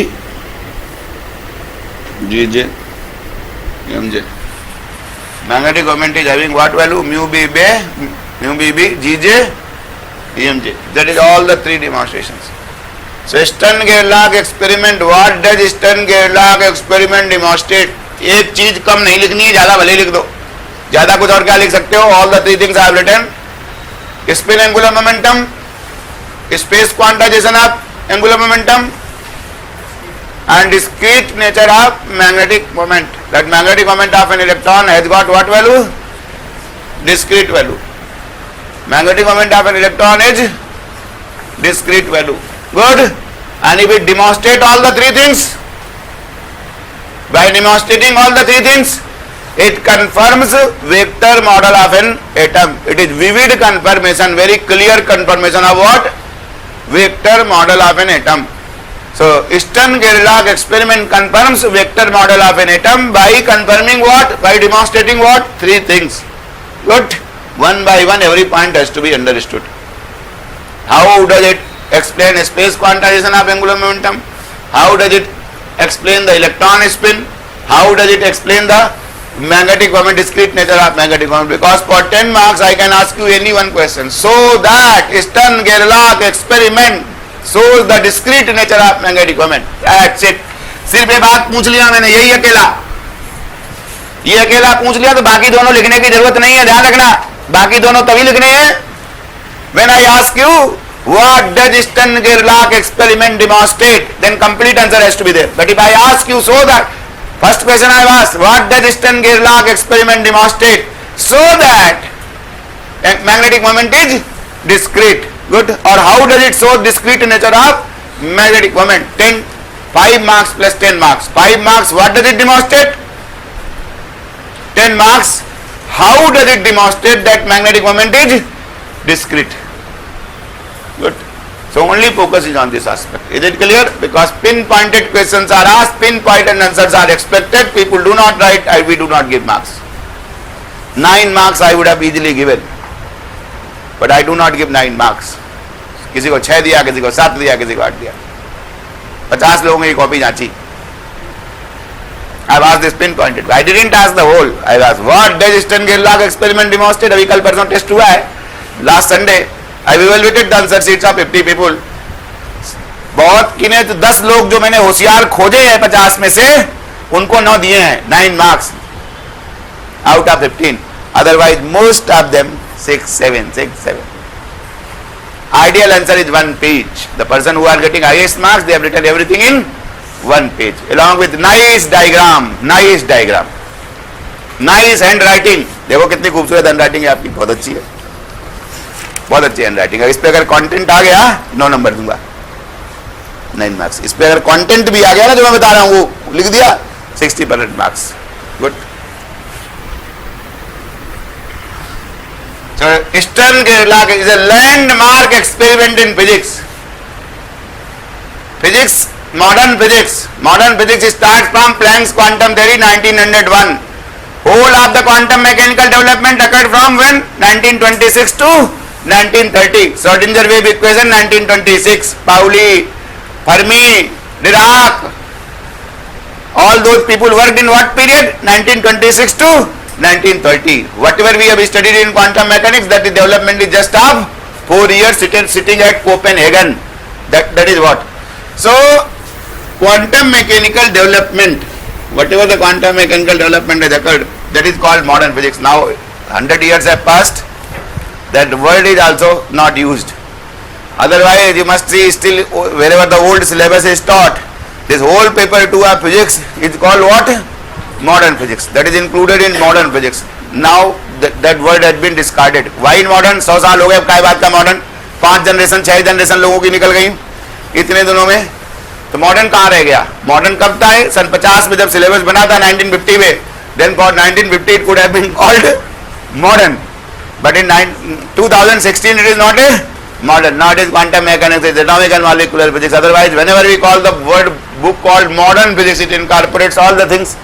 G J M J. Magnetic moment is having what value? Mu B B mu B B G J M J. That is all the three demonstrations. So Stern-Gerlach experiment, what does Stern-Gerlach experiment demonstrate? एक चीज कम नहीं लिखनी है, ज्यादा भले लिख दो. ज्यादा कुछ और क्या लिख सकते हो? All the three things I have written. Spin angular momentum, space quantization of angular momentum, and discrete nature of magnetic moment. That magnetic moment of an electron has got what value? Discrete value. Magnetic moment of an electron is discrete value. Good. And if we demonstrate all the three things, by demonstrating all the three things, it confirms vector model of an atom. It is vivid confirmation, very clear confirmation of what? Vector model of an atom. So Stern-Gerlach experiment confirms vector model of an atom by confirming what? By demonstrating what? Three things. Good. One by one every point has to be understood. How does it explain space quantization of angular momentum? How does it explain the electron spin? How does it explain the magnetic moment, discrete nature of magnetic moment? Because for 10 marks I can ask you any one question. So that Stern-Gerlach experiment shows the discrete nature of magnetic moment. That's it. सिर्फ ये बात पूछ लिया मैंने, यही अकेला, ये अकेला पूछ लिया तो बाकी दोनों लिखने की जरूरत नहीं है. ध्यान रखना, बाकी दोनों तभी लिखने हैं when I ask you what does Stern-Gerlach experiment demonstrate, then complete answer has to be there. But if I ask you, so that first question I have asked, what does Stern-Gerlach experiment demonstrate, so that magnetic moment is discrete. Good. Or how does it show discrete nature of magnetic moment? 5 marks plus 10 marks. 5 marks, what does it demonstrate? 10 marks, how does it demonstrate that magnetic moment is discrete? Good. So only focus is on this aspect. Is it clear? Because pinpointed questions are asked, pinpointed answers are expected. People do not write, we do not give marks. 9 marks I would have easily given, but I do not give 9 marks. किसी को 6 दिया, किसी को 7 दिया, किसी को 8 दिया. 50 लोगों की कॉपी जांची. I have asked this pinpointed. I didn't ask the whole. I asked what does Stern-Gerlach experiment demonstrate? अभी कल परसों टेस्ट हुआ है. Last Sunday I evaluated the answer sheets of 50 people. बहुत किने तो 10 लोग जो मैंने होशियार खोजे हैं 50 में से, उनको 9 दिए हैं, 9 marks out of 15. Otherwise most of them 6, 7, 6, 7. Ideal answer is 1 page. The person who are getting highest marks, they have written everything in 1 page along with nice diagram, nice diagram, nice handwriting. देखो कितनी खूबसूरत handwriting है आपकी, बहुत अच्छी है, बहुत अच्छी हैंडराइटिंग है. इस पे अगर कंटेंट आ गया 9 नंबर दूंगा, 9 मार्क्स. इस पे अगर कंटेंट भी आ गया ना जो मैं बता रहा हूँ वो लिख दिया, 60% marks. Good. So Stern-Gerlach is a landmark experiment in physics. Physics, modern physics. Modern physics starts from Planck's quantum theory 1901. Whole of the quantum mechanical development occurred from when? 1926 to 1930. Schrödinger wave equation 1926. Pauli, Fermi, Dirac, all those people worked in what period? 1926 to 1930. Whatever we have studied in quantum mechanics, that the development is just of 4 years sitting at Copenhagen. That is what. So quantum mechanical development, whatever the quantum mechanical development has occurred, that is called modern physics. Now 100 years have passed, that word is also not used. Otherwise you must see still wherever the old syllabus is taught, this whole paper 2 of physics is called what? Modern physics. That is included in modern physics. Now that word has been discarded. Why in modern? 100 साल हो गए, अब क्या बात का modern? 5 generation 6 generation लोगों की निकल गई इतने दिनों में, तो मॉडर्न कहाँ रह गया? मॉडर्न कब था? सन 50 में जब सिलेबस बना था 1950 में, then for 1950 it could have been called modern, but in 2016 it is not a modern. Now it is quantum mechanics, it is atomic and molecular physics. Otherwise whenever we call the word book called modern physics, it incorporates all the things,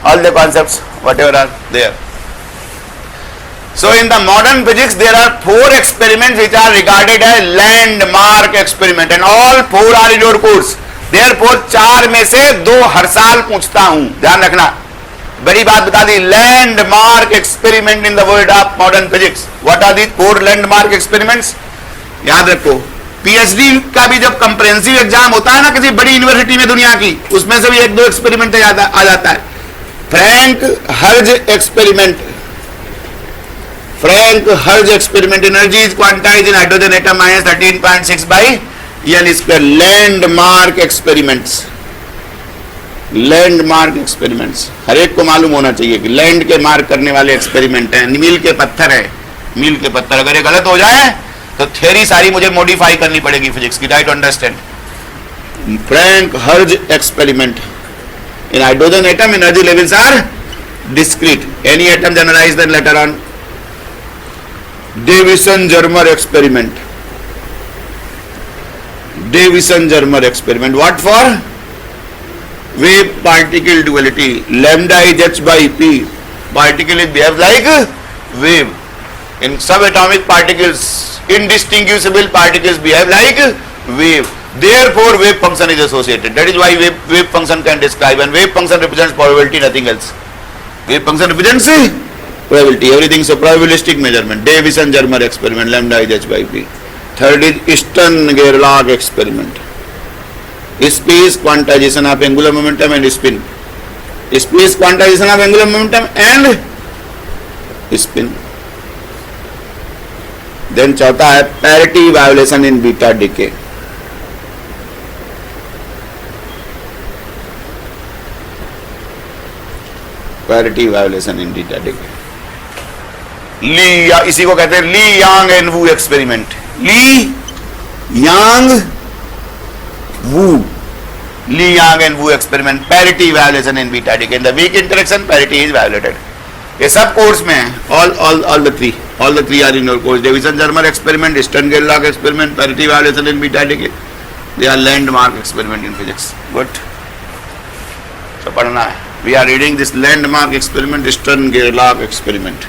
all the concepts whatever are there. So in the modern physics there are 4 experiments which are regarded as landmark experiment, and all 4 are in your course. Therefore 4 में से 2 हर साल पूछता हूं, ध्यान रखना, बड़ी बात बता दी. Landmark experiment in the world of modern physics. What are the 4 landmark experiments? याद रखो, पीएचडी का भी जब कंप्रेहेंसिव एग्जाम होता है ना किसी बड़ी यूनिवर्सिटी में दुनिया की, उसमें से भी 1-2 एक्सपेरिमेंट आ जाता है. Franck Hertz experiment, Franck Hertz experiment, energy is quantized in hydrogen atom -13.6 by n square. Landmark experiments, landmark experiments हर एक को मालूम होना चाहिए कि लैंड के मार्क करने वाले एक्सपेरिमेंट हैं. मील के पत्थर है, मील के पत्थर. अगर ये गलत हो जाए तो थ्योरी सारी मुझे मॉडिफाई करनी पड़ेगी फिजिक्स की. Try to understand. Franck Hertz experiment. In hydrogen atom energy levels are discrete. Any atom generalized then later on. Davison-Germer experiment. Davison-Germer experiment. What for? Wave particle duality. Lambda is h by p. Particle is behaves like wave. In subatomic particles, indistinguishable particles behave like wave. Therefore wave function is associated. That is why wave function can describe, and wave function represents probability, nothing else. Wave function represents probability, everything is a probabilistic measurement. Davison-Germer experiment, lambda is h by p. Third is Stern-Gerlach experiment. Space quantization of angular momentum and spin. Space quantization of angular momentum and spin. Then चौथा है parity violation in beta decay. Parity violation in beta decay. ली, इसी को कहते हैं Lee Yang and Wu experiment. Lee Yang Wu, Lee Yang and Wu experiment. Parity violation in beta decay. In the weak interaction parity is violated. ये सब course में है. All the three are in your course. Davisson Germer experiment, Stern Gerlach experiment, parity violation in beta decay. They are landmark experiment in physics. Good, तो पढ़ना है. We are reading this landmark experiment, Stern-Gerlach experiment.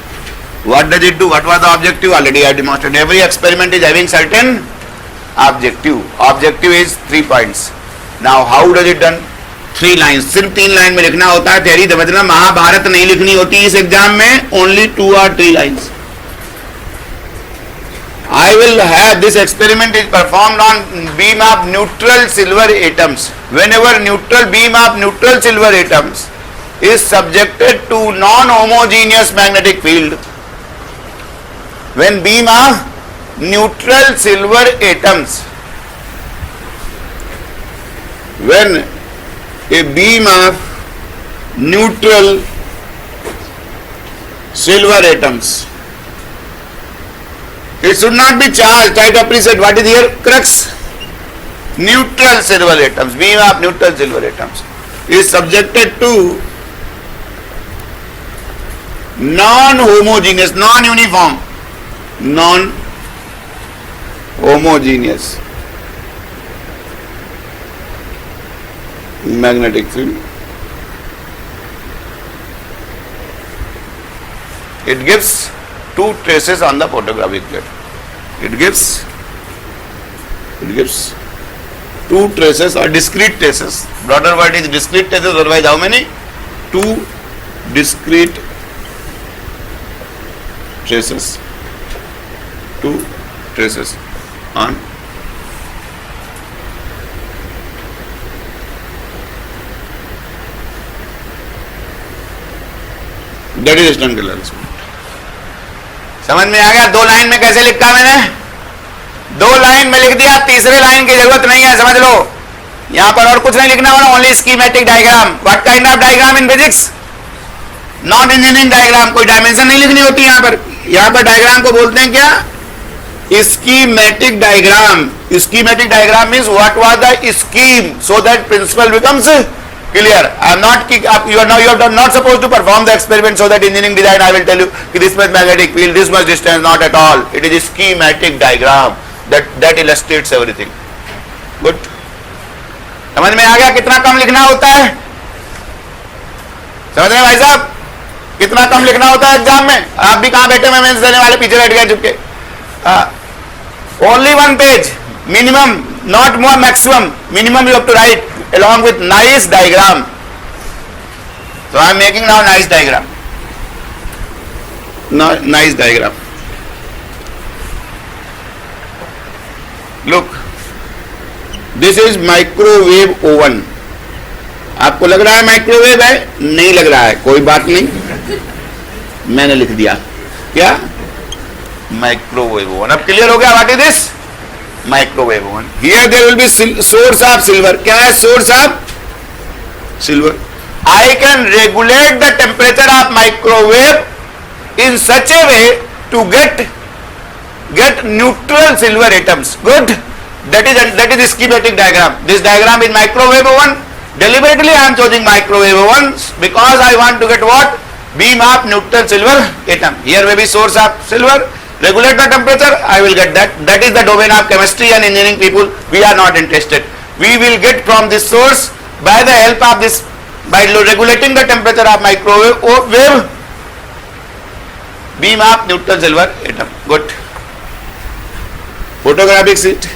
What does it do? What was the objective? Already I demonstrated. Every experiment is having certain objective. Objective is 3 points. Now how does it done? 3 lines. सिर्फ 3 line में लिखना होता है. Theory समझना, महाभारत नहीं लिखनी होती इस एग्जाम में. Only 2 or 3 lines. I will have this experiment is performed on beam of neutral silver atoms. Whenever neutral beam of neutral silver atoms is subjected to non-homogeneous magnetic field, when beam of neutral silver atoms, when a beam of neutral silver atoms, it should not be charged. Try to appreciate what is here crux. Neutral silver atoms, beam of neutral silver atoms is subjected to non-homogeneous, non-uniform, non-homogeneous magnetic field. It gives 2 traces on the photographic plate. It gives 2 traces or discrete traces. Broader word is discrete traces. Otherwise, how many? 2 discrete traces. 2 traces on that is standard arrangement. समझ में आ गया? 2 line में कैसे लिखा मैंने? 2 line में लिख दिया, तीसरे लाइन की जरूरत नहीं है, समझ लो। यहां पर और कुछ नहीं लिखना होगा, only schematic diagram. What kind of diagram in physics? Non engineering diagram. कोई डायमेंशन नहीं लिखनी होती यहां पर। यहां पर डायग्राम को बोलते हैं क्या? Schematic diagram. Schematic diagram means what was the scheme so that principle becomes clear. I am not you are not supposed to perform the experiment so that engineering design I will tell you this much magnetic field, this much distance, not at all. It is a schematic diagram that illustrates everything. Good. समझ में आ गया कितना कम लिखना होता है? समझ में भाई साहब? कितना कम लिखना होता है एग्जाम में? आप भी कहां बैठे? मैं मेंस देने वाले पीछे बैठ गए चुपके। Only 1 page minimum, not more maximum. Minimum you have to write along with nice diagram. So I am making now nice diagram. Nice diagram. Look, this is microwave oven. आपको लग रहा है माइक्रोवेव है? नहीं लग रहा है, कोई बात नहीं, मैंने लिख दिया। क्या? Microwave oven. अब क्लियर हो गया what is this? Microwave oven. Here there will be source of silver. क्या है source of silver? I can regulate the temperature of microwave in such a way to get neutral silver atoms. Good, that is schematic diagram. This diagram is microwave oven. Deliberately I am choosing microwave ovens because I want to get what? Beam of neutral silver atom. Here may be source of silver. Regulate the temperature, I will get that. That is the domain of chemistry and engineering people. We are not interested. We will get from this source by the help of this, by regulating the temperature of microwave beam of neutral silver atom. Good. Photographic sheet.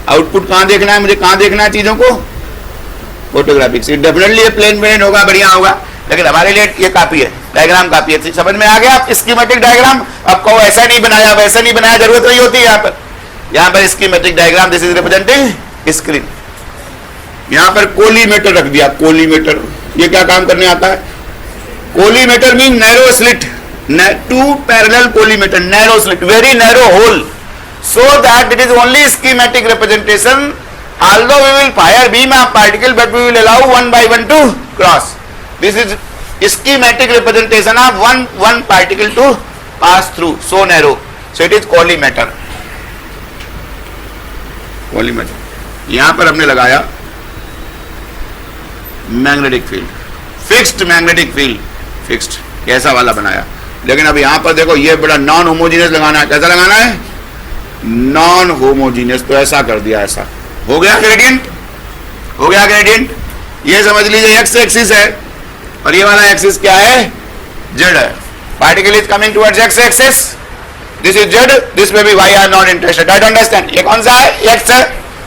Output कहां देखना है मुझे? कहां देखना है चीजों को? Photographic seat. Definitely ये प्लेन प्लेन होगा, बढ़िया होगा, लेकिन हमारे लिए ये काफी है, डायग्राम काफी है। समझ में आ गया? आप स्कीमेटिक डायग्राम आपको ऐसा नहीं बनाया वैसा नहीं बनाया, जरूरत नहीं होती है। यहाँ पर schematic diagram, this is representing screen. यहाँ पर कोलीमेटर रख दिया। कोलीमेटर ये क्या काम करने आता है? Collimator mean narrow slit, 2 parallel collimator, narrow slit, very narrow hole, so that it is only schematic representation. Although we will fire beam of particle, but we will allow one by one to cross. This is schematic representation of one particle to pass through, so narrow. So it is collimator. Collimator. यहां पर हमने लगाया magnetic field, fixed magnetic field, fixed कैसा वाला बनाया। लेकिन अब यहां पर देखो ये बड़ा नॉन होमोजीनियस लगाना है। कैसा लगाना है? Non homogeneous. तो ऐसा कर दिया, ऐसा हो गया ग्रेडियंट, हो गया ग्रेडियंट। ये समझ लीजिए एक्स एक्सिस है और ये वाला एक्सिस क्या है? जेड है। Particle is coming towards X axis, this is Z, this may be Y. I am not interested, I don't understand. ये कौन सा है? एक्स है,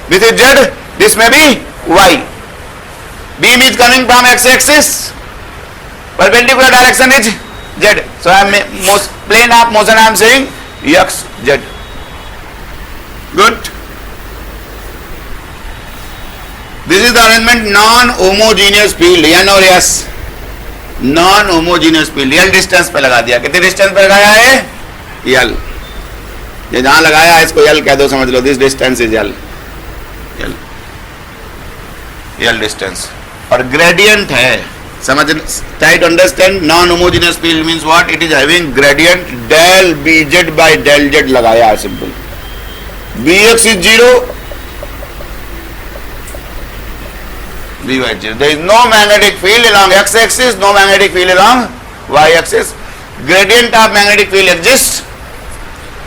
this is Z, this may be Y. Beam is coming from X axis, perpendicular direction is Z. So I am plane of motion I am saying X Z. Good. This is the arrangement non-homogeneous field, N और S, non-homogeneous field। L distance पे लगा दिया। कितने distance पे लगाया है? L। ये जहां लगाया है इसको L कह दो, समझ लो, this distance is L। L distance और ग्रेडियंट है, समझ, try to understand non-homogeneous field means what? It is having gradient del Bz by del Z लगाया है, simple. Bx is 0, By 0. There is no magnetic field along x-axis, no magnetic field along y-axis. Gradient of magnetic field exists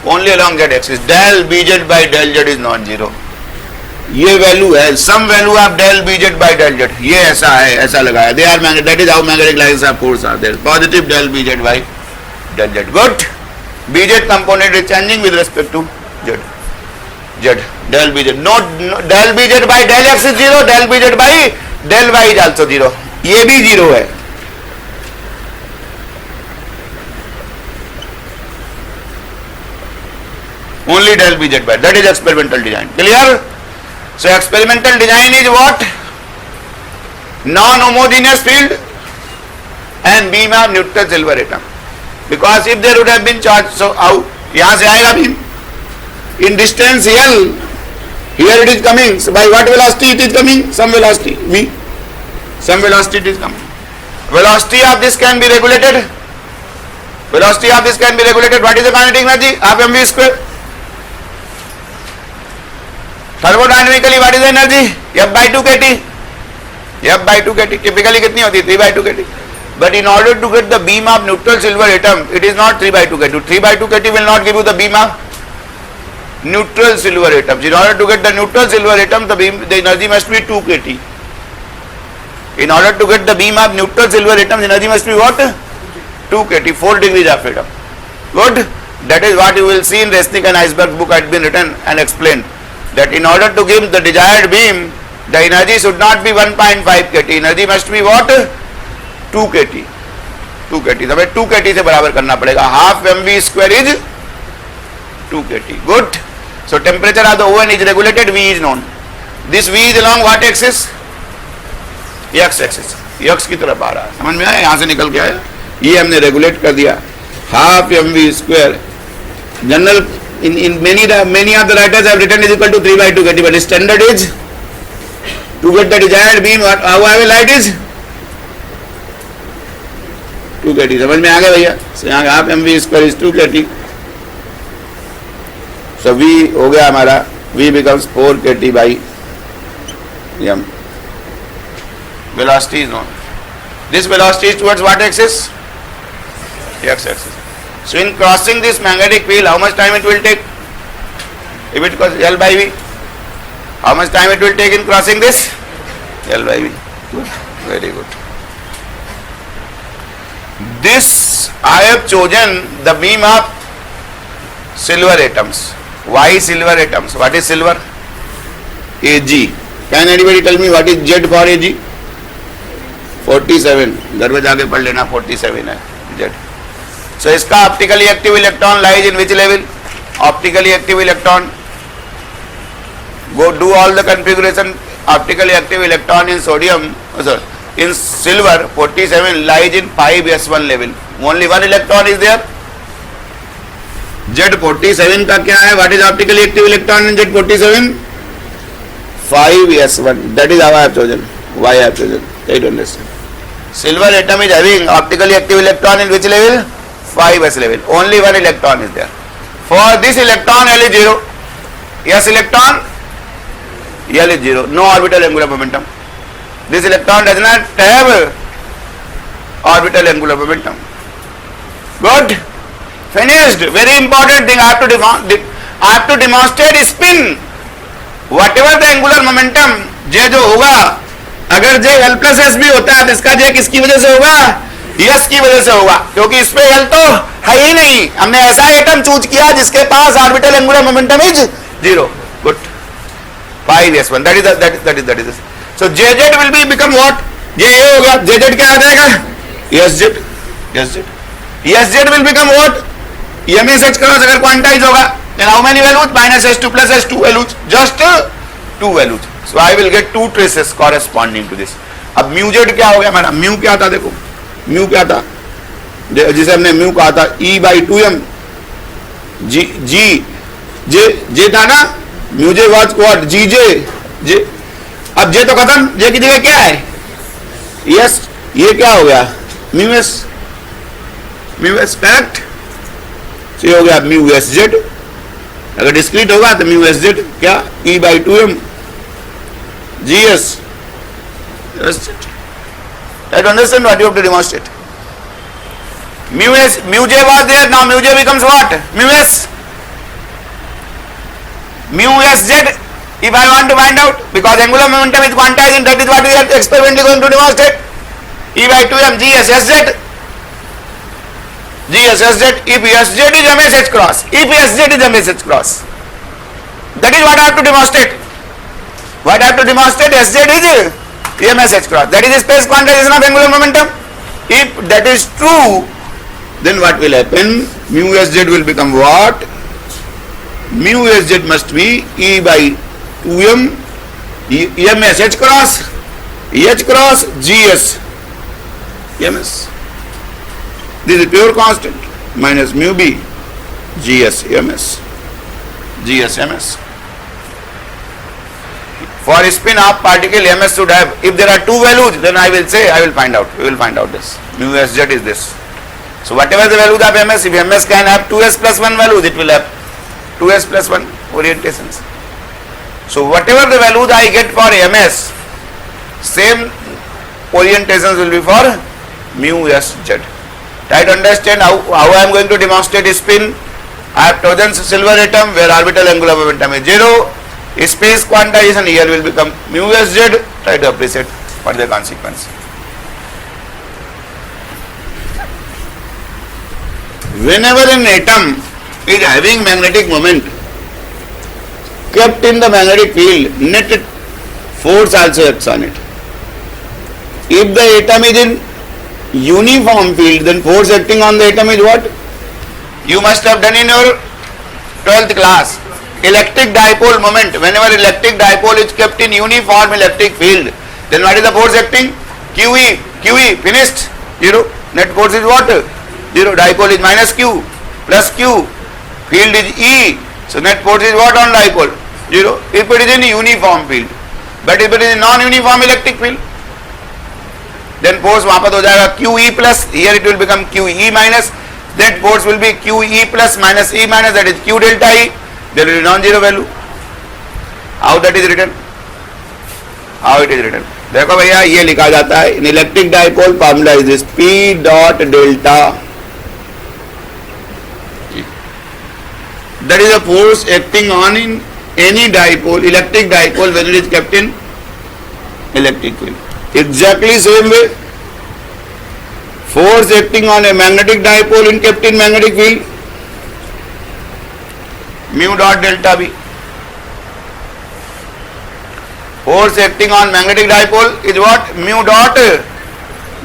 only along z-axis. Del Bz by del Z is non-zero. ये value है, some value of del Bz by del Z, ये ऐसा है, ऐसा लगाया। They are magnetic, that is how magnetic lines of force are there. Positive del Bz by del Z. Good. Bz component is changing with respect to Z. Z del Bz, no del Bz by del x is 0, del Bz by del y is also 0, ये भी 0 है। Only del Bz by, that is experimental design. Clear? So experimental design is what? Non-homogeneous field and beam of neutral silver atom. Because if there would have been charge, so out यहाँ से आएगा beam in distance L, here it is coming, so by what velocity it is coming? Some velocity v, some velocity it is coming. Velocity of this can be regulated. Velocity of this can be regulated. What is the kinetic energy? Half mv square. Thermodynamically what is the energy? F by 2 kT. F by 2 kT. Typically कितनी होती है? 3 by 2 kT. But in order to get the beam of neutral silver atom, it is not 3 by 2 kT. 3 by 2 kT will not give you the beam of neutral silver atoms. In order to get the neutral silver atom, the energy must be 2 kT. In order to get the beam of neutral silver atoms, energy must be what? 2 kT, 4 degrees of freedom. Good? That is what you will see in Resnick and Iceberg book had been written and explained. That in order to give the desired beam, the energy should not be 1.5 kT. Energy must be what? 2 kT. 2 kT. हमें 2 kT से बराबर करना पड़ेगा. Half mv square is 2 kT. Good? So temperature of the oven is regulated. V is known. This V is along what axis? X axis, x की तरफ आ रहा है. समझ में आया? यहाँ से निकल के आया. ये हमने रेगुलेट कर दिया. Half M V square. General in many of the writers have written is equal to 3 by 2 kT, but standard is to get the desired beam. How I will write is 2 kT. समझ में आ गया भैया? So यहाँ half M V square is 2 kT. So V हो गया हमारा. V becomes 4 kT by m. Velocity is known. This velocity is towards what axis? X axis. So in crossing this magnetic field, how much time it will take? If it goes L by V, how much time it will take in crossing this? L by V. Good. Very good. This I have chosen the beam of silver atoms. Why silver atoms? What is silver? Ag. Can anybody tell me what is Z for Ag? 47. घर में जाके पढ़ लेना. 47 है Z. So इसका optically active electron lies in which level? Optically active electron, go do all the configuration. Optically active electron in sodium, in silver 47 lies in 5s1 level. Only one electron is there. Z47 का क्या है? What is optically active electron in Z47? 5s1. That is how I have chosen. Why I have chosen? I don't understand. Silver atom is having optically active electron in which level? 5s level. Only one electron is there. For this electron L is 0. S electron L is 0. No orbital angular momentum. This electron does not have orbital angular momentum. Good. Finished. Very important thing. I have to demonstrate spin. Whatever the angular momentum J जो होगा, अगर J L plus S भी होता है तो इसका J किसकी वजह से होगा? S की वजह से होगा, क्योंकि इसमें L तो है ही नहीं. हमने ऐसा एटम चूज किया जिसके पास orbital angular momentum is 0. Good. 5s1. that is. So Jz will be become what? ये हो गया. Jz क्या आ जाएगा? Sz will become what? MSH cross अगर क्वांटाइज होगा, then how many values? -S2 plus S2 values. Just 2 values. So I will get 2 traces corresponding to this. अब μz क्या हो गया हमारा? म्यू क्या था? देखो म्यू क्या था जिसे हमने म्यू कहा था? E/2m. जे था ना, म्यूजे वाज व्हाट? जे. अब जे तो खत्म, जे की जगह क्या है? यस. ये क्या हो गया? Mu S correct. तो ये हो गया म्यू एस जेड. अगर डिस्क्रीट होगा तो म्यू एस जेड क्या? E/2m GS. I don't understand what you have to demonstrate. Mu J was there, now mu J becomes what? Mu S. Mu S Z, if I want to find out, because angular momentum is quantized, that is what we are experimentally going to demonstrate. E/2m GS SZ. If SZ is MSH cross, that is what I have to demonstrate. What I have to demonstrate? SZ is MSH cross. That is space quantization of angular momentum. If that is true, then what will happen? Mu Sz will become what? Mu Sz must be E/2m MSH cross H cross GS MS. This is pure constant minus mu b gs ms. gs ms. For spin half particle ms should have, if there are two values, then I will say, I will find out, we will find out this. Mu sz is this. So whatever the values of ms, if ms can have 2s plus 1 values, it will have 2s plus 1 orientations. So whatever the values I get for ms, same orientations will be for mu sz. Try to understand how I am going to demonstrate spin. I have chosen silver atom where orbital angular momentum is 0. Space quantization here will become mu sz. Try to appreciate what is the consequence. Whenever an atom is having magnetic moment kept in the magnetic field, net force also acts on it. If the atom is in uniform field, then force acting on the atom is what? You must have done in your 12th class. Electric dipole moment. Whenever electric dipole is kept in uniform electric field, then what is the force acting? QE. QE. Finished. 0. Net force is what? 0. Dipole is minus Q plus Q. Field is E. So net force is what on dipole? 0. If it is in uniform field. But if it is in non-uniform electric field, then force वापस हो जाएगा QE plus. Here it will become QE minus. That force will be QE plus minus E minus, that is Q delta E. There will be non-zero value. How that is written? How it is written? देखो भैया ये लिखा जाता है in electric dipole formula is this P dot delta. That is a force acting on in any dipole, electric dipole, when it is kept in electric field. Exactly same way, force acting on a magnetic dipole in kept in magnetic field, mu dot delta B. Force acting on magnetic dipole is what? Mu dot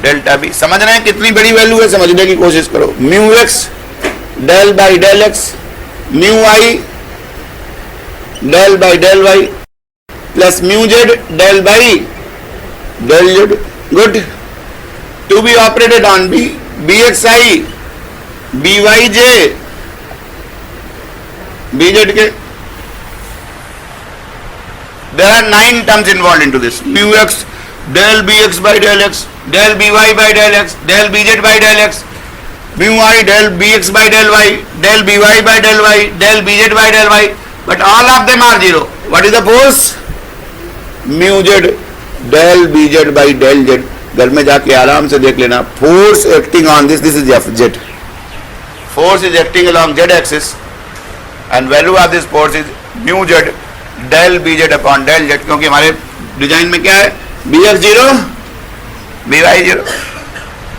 delta B. समझ रहे हैं कितनी बड़ी value है, समझने की कोशिश करो. mu x del by del x, mu y del by del y plus mu z del by del z. Good. To be operated on B, bxi, byj, bz के. There are 9 terms involved into this. Mu x del bx by del x, del by by del x, del bz by del x, mu y del bx by del y, del by by del y, del bz by del y. But all of them are 0. What is the force? Mu z del bz by del z. घर में जाके आराम से देख लेना. Force acting on this is Fz. Force is acting along z axis and value of this force is mu z del bz upon del z. क्योंकि हमारे design में क्या है? bx 0, by 0.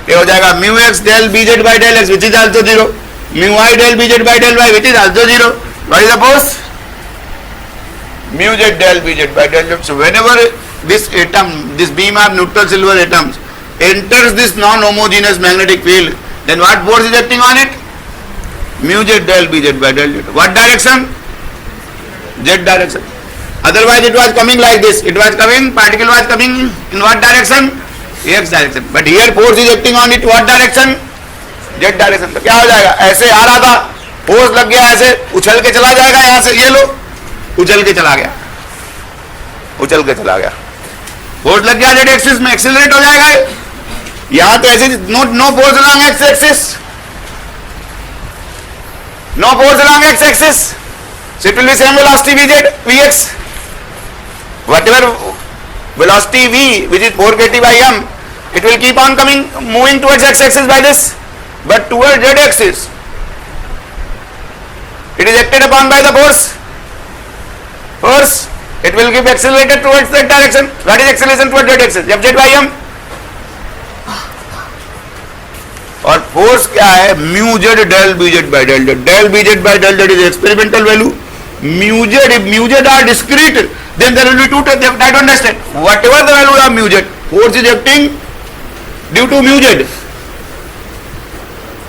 ये हो जाएगा mu x del bz by del x which is also 0, mu y del bz by del y which is also 0. What is the force? Mu z del bz by del z. So whenever this atom, this beam of neutral silver atoms enters this non-homogeneous magnetic field, then what force is acting on it? Mu z del bz by del z. What direction? Z direction. Otherwise it was coming like this. It was coming, particle was coming in what direction? X direction. But here force is acting on it what direction? Z direction. तो क्या हो जाएगा? ऐसे आ रहा था, force लग गया, ऐसे उछल के चला जाएगा. यहाँ से ये लो, उछल के चला गया, उछल के चला गया. फोर्स लग गया जेड एक्सिस में, एक्सीलरेट हो जाएगा. यहां तो ऐसे no force along X axis, no force along X axis. So it will be same velocity vz vx. Whatever velocity v, which is 4 kt by m, it will keep on coming, moving towards x axis by this, but towards z axis it is acted upon by the force. It will give accelerated towards that direction. What is acceleration towards z axis? Fz by m. और force क्या है? Mu Z del B Z by del Z. Del B Z by del Z is experimental value. Mu Z, if mu Z are discrete, then there will be two. Try to understand. Whatever the value of mu Z, force is acting due to mu Z,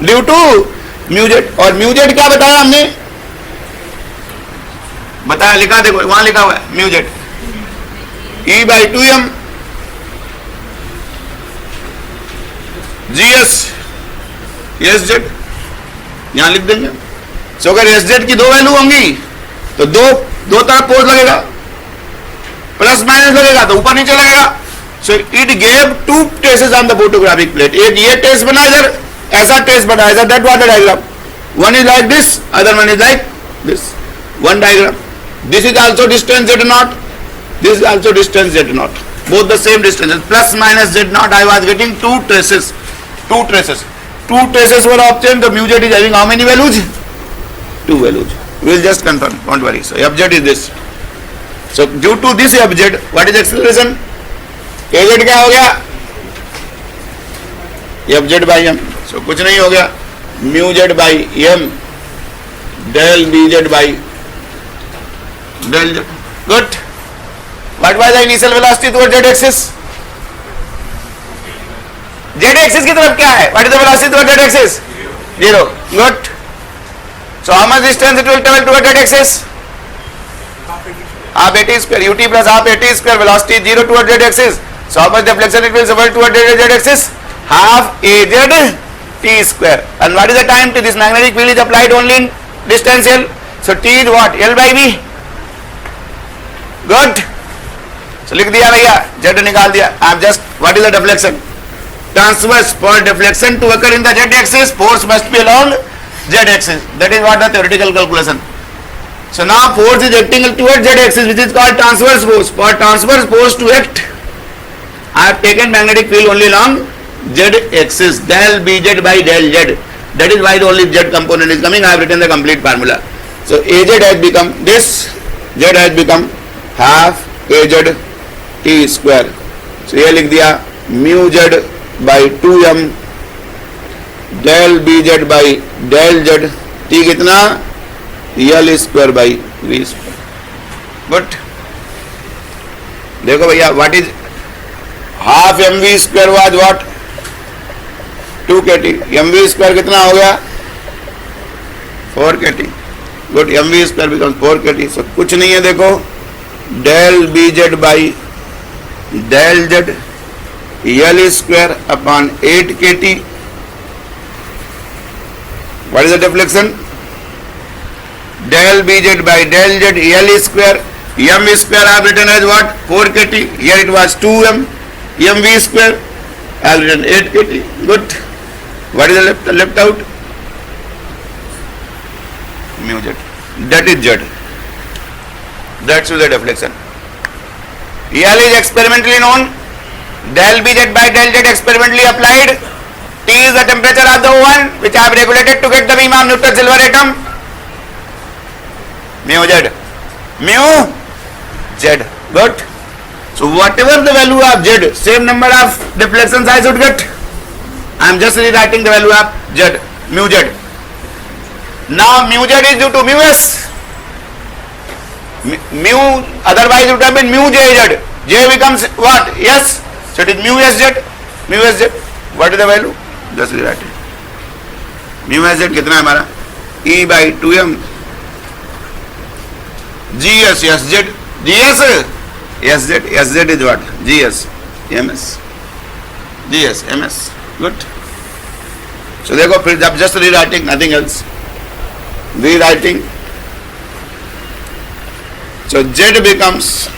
due to mu Z. और mu Z क्या बताया हमने? बताया, लिखा देखो वहां लिखा हुआ है mu Z E by 2m GS S Z यहां लिख देंगे। सो अगर एस जेड की दो वैल्यू होंगी तो दो तरफ फोर्स लगेगा, प्लस माइनस लगेगा तो ऊपर नीचे लगेगा। So it gave two traces on the photographic plate. एक ये ट्रेस बना इधर, ऐसा ट्रेस बना, ऐसा that water diagram. One is like this, other one is like this, one diagram. This is also distance z naught, this is also distance z naught, both the same distances, plus minus z naught. I was getting two traces were obtained. The mu z is having how many values? Two values. We will just confirm, don't worry. So f z is this. So due to this f z, what is acceleration? a z क्या हो गया? f z by m. So कुछ नहीं हो गया, mu z by m del b z by del z. Good. What was the initial velocity towards z axis? Z axis की तरफ क्या है? What is the velocity towards z axis? 0. Good. So how much distance it will travel towards z axis? Half at square, ut plus half at square. Velocity 0 towards z axis. So how much deflection it will suffer towards z axis? Half a z t square. And what is the time to this magnetic field is applied only in distance L? So t is what? L by b. Good. So लिख दिया भैया, z निकाल दिया। आप just what is the deflection? Transverse. For deflection to occur in the z axis, force must be along z axis. That is what the theoretical calculation. So now force is acting towards z axis, which is called transverse force. For transverse force to act, I have taken magnetic field only along z axis, del bz by del z. That is why the only z component is coming. I have written the complete formula. So az has become this, z has become half az t square. So ये लिख दिया mu z by 2m del bz by del z, t कितना? l square by v square. Good. देखो भैया, what is half mv square was what? 2 kt. mv square कितना हो गया? 4 kt. Good. mv square becomes 4 kt. So कुछ नहीं है, देखो del bz by del z l square upon 8 kt. What is the deflection? Del bz by del z l square, m square I have written as what? 4 kt. Here it was 2m, mv square I have written 8 kt. Good. What is the left out? Mu z. That is z. That's the deflection. L is experimentally known. Del bz by del z experimentally applied. T is the temperature of the oven, which I have regulated to get the beam of neutral silver atom. Mu z. Mu z. Good. So whatever the value of z, same number of deflections I should get. I am just rewriting the value of z, mu z. Now mu z is due to mu s. Mu, otherwise it would have been mu jz. J becomes what? Yes. So it is mu sz. Mu sz. What is the value? Just rewrite it. Mu sz कितना है हमारा? E by 2m. Gs sz. Gs sz. Sz is what? Gs ms. Gs ms. Good. So देखो फिर जब just rewriting, nothing else. Rewriting. So z becomes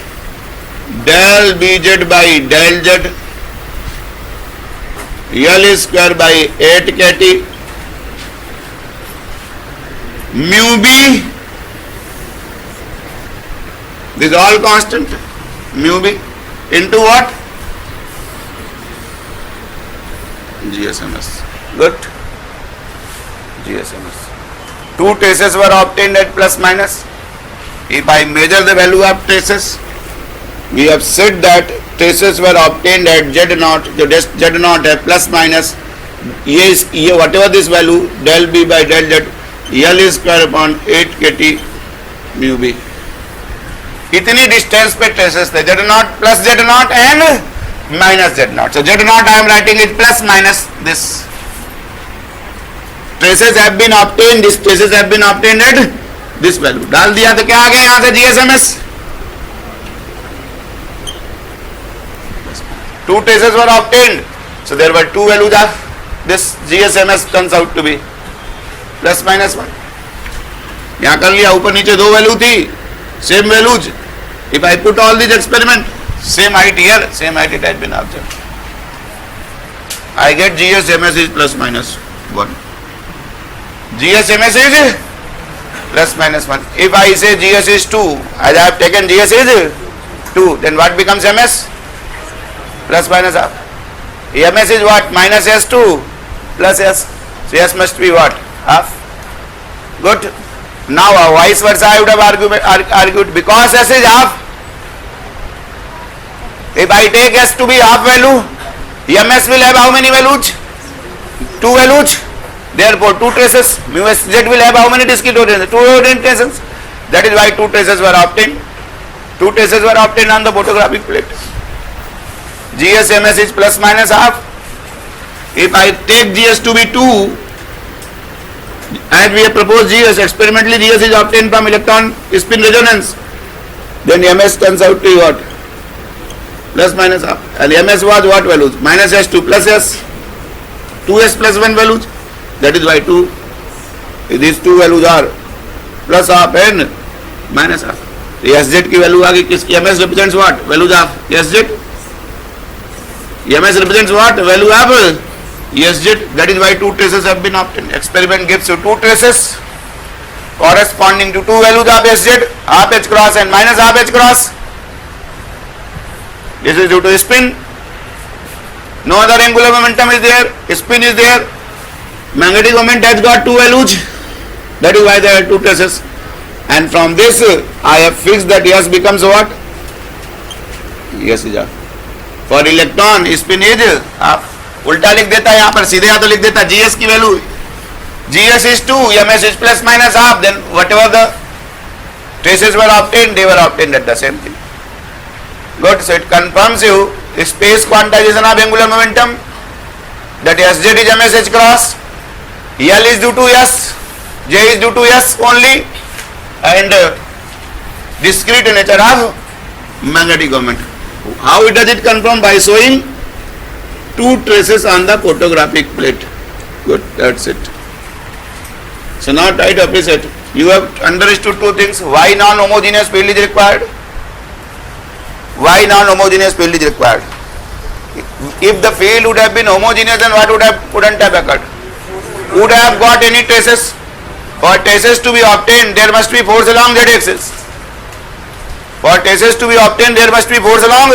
del bz by del z l square by 8 kt mu b, this is all constant, mu b into what? GSMS. Good. GSMS. Two traces were obtained at plus minus. If I measure the value of traces, we have said that traces were obtained at z naught, the z naught at plus minus, yes, whatever this value, del b by del z, l square upon 8 kt mu b. इतनी distance पे traces थे, z naught plus z naught and minus z naught. So z naught I am writing it plus minus this. Traces have been obtained, these traces have been obtained at this value. डाल दिया तो क्या आ गया यहाँ से GSMS? Two traces were obtained, so there were two values of this GSMS turns out to be plus minus 1. यहाँ कर लिया, ऊपर नीचे दो वैल्यू थी, same values. If I put all these experiment, same height here, same height it has been observed. I get GSMS is plus minus 1. GSMS is plus minus 1. If I say GS is 2, as I have taken GS is 2, then what becomes MS? Plus minus half. MS is what? Minus S2 plus S. So S must be what? Half. Good. Now vice versa I would have argued because S is half. If I take S to be half value, MS will have how many values? 2 values. Therefore 2 traces. Mu SZ will have how many discrete orientations? 2 orientations. That is why 2 traces were obtained. 2 traces were obtained on the photographic plate. GSMS is plus minus half. If I take GS to be 2, as we have proposed GS, experimentally GS is obtained from electron spin resonance, then MS turns out to be what? Plus minus half. And MS was what values? Minus S2 plus S, 2S plus 1 values. That is why these 2 values are plus half and minus half. SZ की value आ गई किसकी? MS represents what? Values of SZ. MS represents what? Value of SZ. That is why 2 traces have been obtained. Experiment gives you 2 traces corresponding to 2 values of SZ, half H cross and minus half H cross. This is due to spin. No other angular momentum is there. Spin is there. Magnetic moment has got 2 values. That is why there are 2 traces. And from this I have fixed that S becomes what? S is half. For electron spin is half. उल्टा लिख देता है यहाँ पर, सीधे यहाँ तो लिख देता है GS की value, GS is 2, MS is plus minus half, then whatever the traces were obtained, they were obtained at the same thing. Good. So it confirms you space quantization of angular momentum, that SZ is MS H cross, L is due to S, J is due to S only, and discrete nature of magnetic moment. How does it confirm? By showing 2 traces on the photographic plate. Good, that's it. So now try to appreciate. You have understood 2 things. Why non-homogeneous field is required? Why non-homogeneous field is required? If the field would have been homogeneous, then what wouldn't have occurred? Would have got any traces? For traces to be obtained, there must be force along z-axis. For traces to be obtained, there must be force along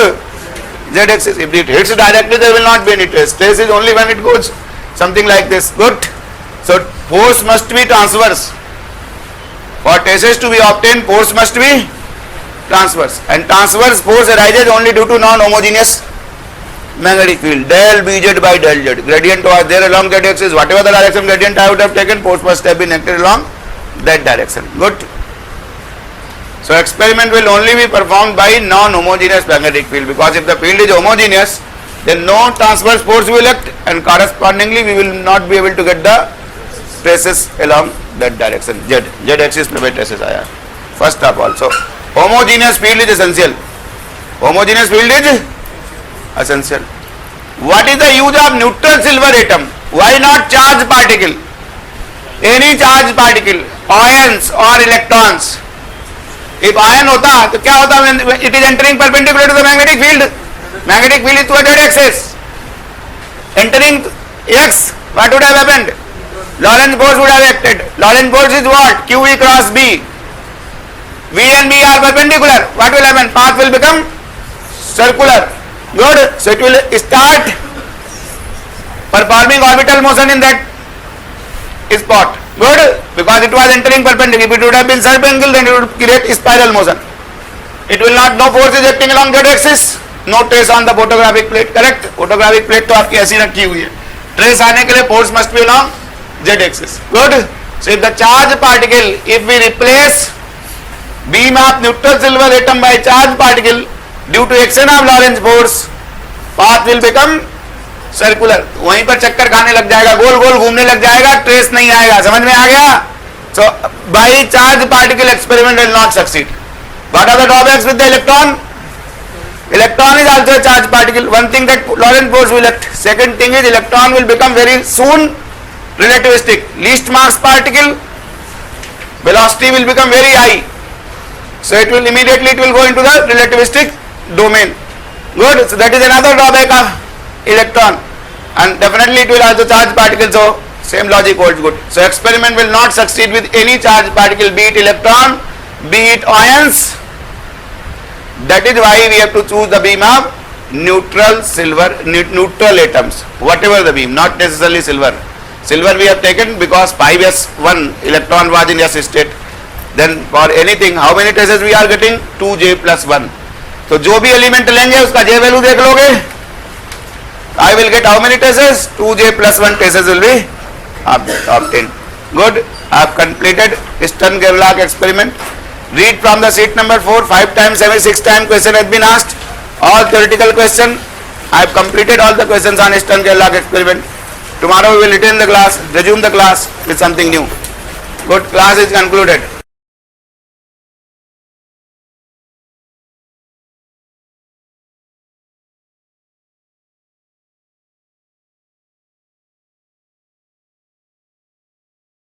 z-axis. If it hits directly, there will not be any trace. Trace is only when it goes something like this. Good. So force must be transverse. For traces to be obtained, force must be transverse. And transverse force arises only due to non-homogeneous magnetic field. Del Bz by del Z. Gradient was there along z-axis. Whatever the direction gradient I would have taken, force must have been acted along that direction. Good. So experiment will only be performed by non-homogeneous magnetic field, because if the field is homogeneous, then no transverse force will act, and correspondingly we will not be able to get the traces along that direction. Z-axis पे traces आया. First of all, so homogeneous field is essential. Homogeneous field is essential. What is the use of neutral silver atom? Why not charged particle? Any charged particle, ions or electrons. If ion होता तो क्या होता? It is entering perpendicular to the magnetic field. Magnetic field is to a z-axis. Entering x, what would have happened? Lorentz force would have acted. Lorentz force is what? QE cross B. V and B are perpendicular. What will happen? Path will become circular. Good. So it will start performing orbital motion in that spot. Good. Because it was entering perpendicular. If it would have been serpendicular, then it would create spiral motion. It will not, no force is acting along z-axis. No trace on the photographic plate. Correct? Photographic plate तो आपकी ऐसी रखी हुई है. Trace आने के लिए force must be along z-axis. Good. So if the charged particle, if we replace beam of neutral silver atom by charged particle due to action of Lorentz force, path will become circular. वहीं पर चक्कर खाने लग जाएगा, गोल गोल घूमने लग जाएगा, trace नहीं आएगा. समझ में आ गया? So by charge particle experiment will not succeed. What are the drawbacks with the electron? Electron is also a charged particle. One thing that Lorentz force will act. Second thing is electron will become very soon relativistic. Least mass particle, velocity will become very high. So it will immediately go into the relativistic domain. Good. So that is another drawback of electron, and definitely it will also charge particle. So same logic holds good. So experiment will not succeed with any charged particle, be it electron, be it ions. That is why we have to choose the beam of neutral silver, neutral atoms, whatever the beam, not necessarily silver. Silver we have taken because 5s1 electron was in s state. Then for anything, how many traces we are getting? 2j plus 1. तो जो भी element लेंगे उसका j value देख लोगे. I will get how many traces? 2j plus 1 traces will be obtained. Good. I have completed Stern-Gerlach experiment. Read from the sheet number 4. 5 times, 6 times question has been asked. All theoretical question. I have completed all the questions on Stern-Gerlach experiment. Tomorrow we will return the class, resume the class with something new. Good. Class is concluded.